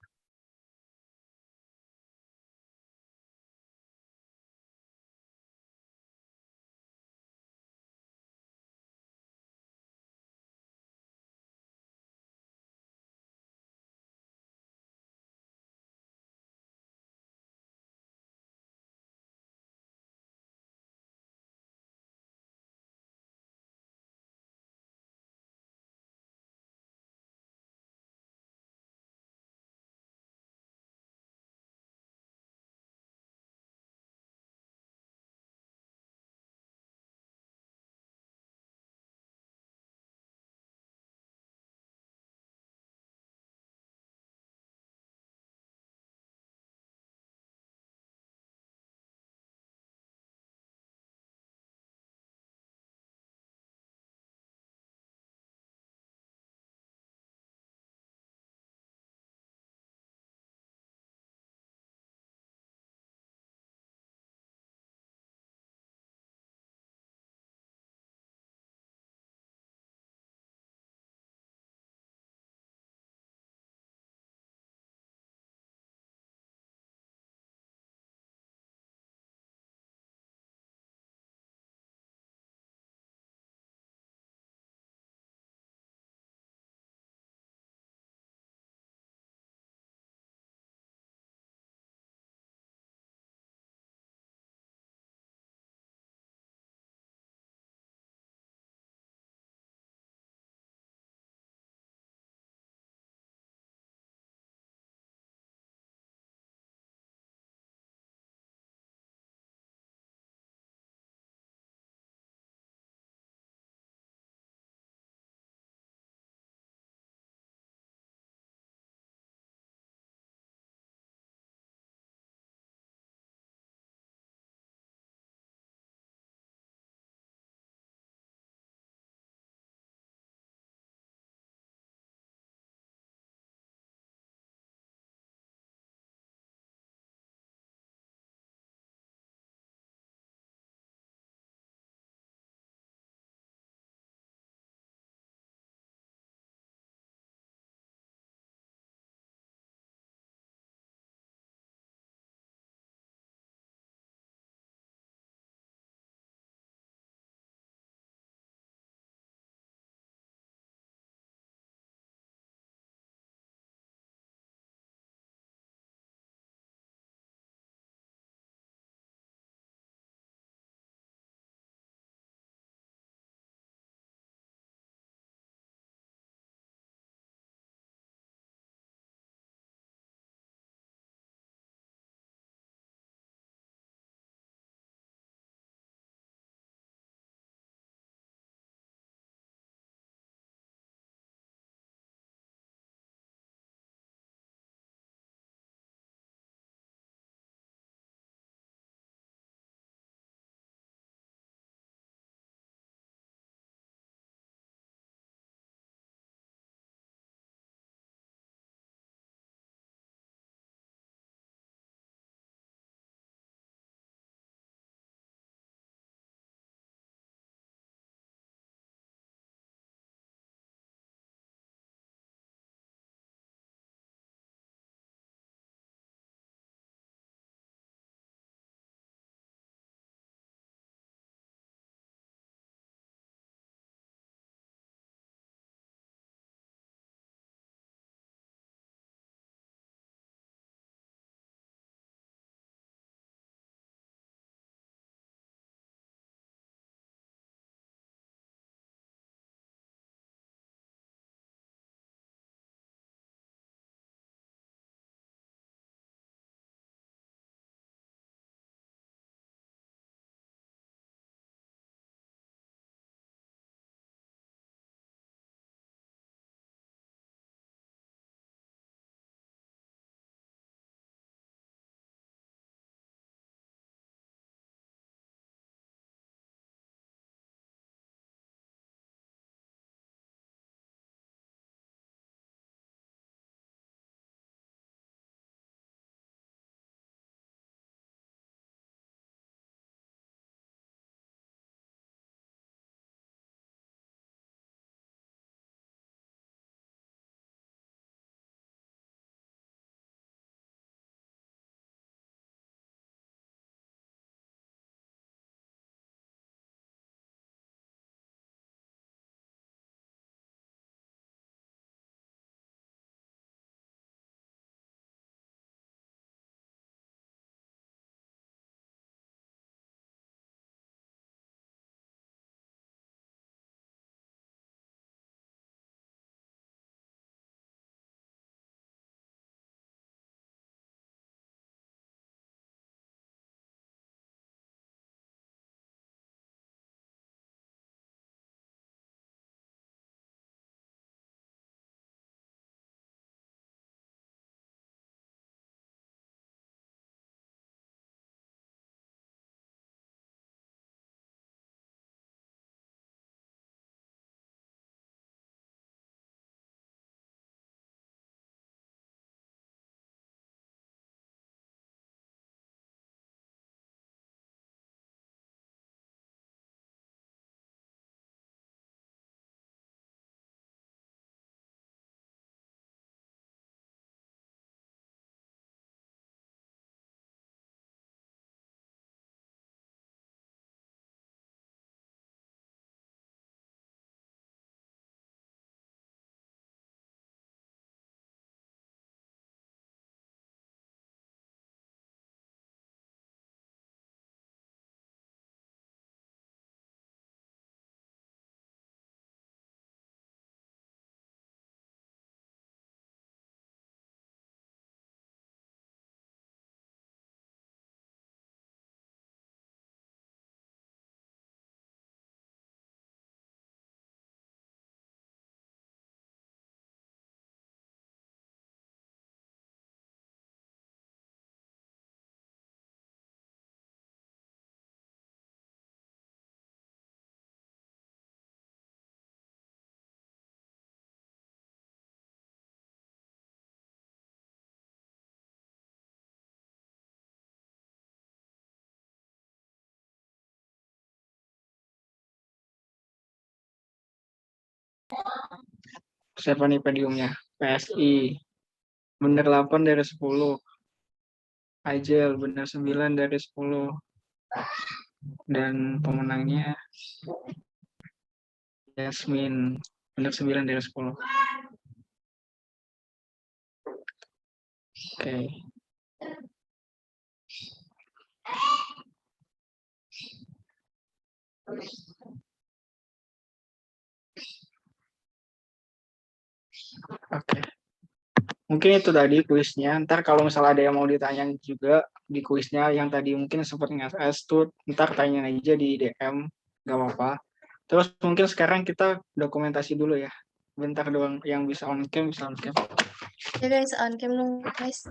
Siapa nih podiumnya? PSI. Bener 8 dari 10. Ajel, bener 9 dari 10. Dan pemenangnya Yasmin, bener 9 dari 10. Oke. Oke. Mungkin itu tadi kuisnya. Ntar kalau misalnya ada yang mau ditanya juga di kuisnya yang tadi mungkin sempat nge-SS tuh, ntar tanya aja di DM, nggak apa-apa. Terus mungkin sekarang kita dokumentasi dulu ya. Bentar doang yang bisa on cam, bisa on cam. Ya guys, on cam dong guys.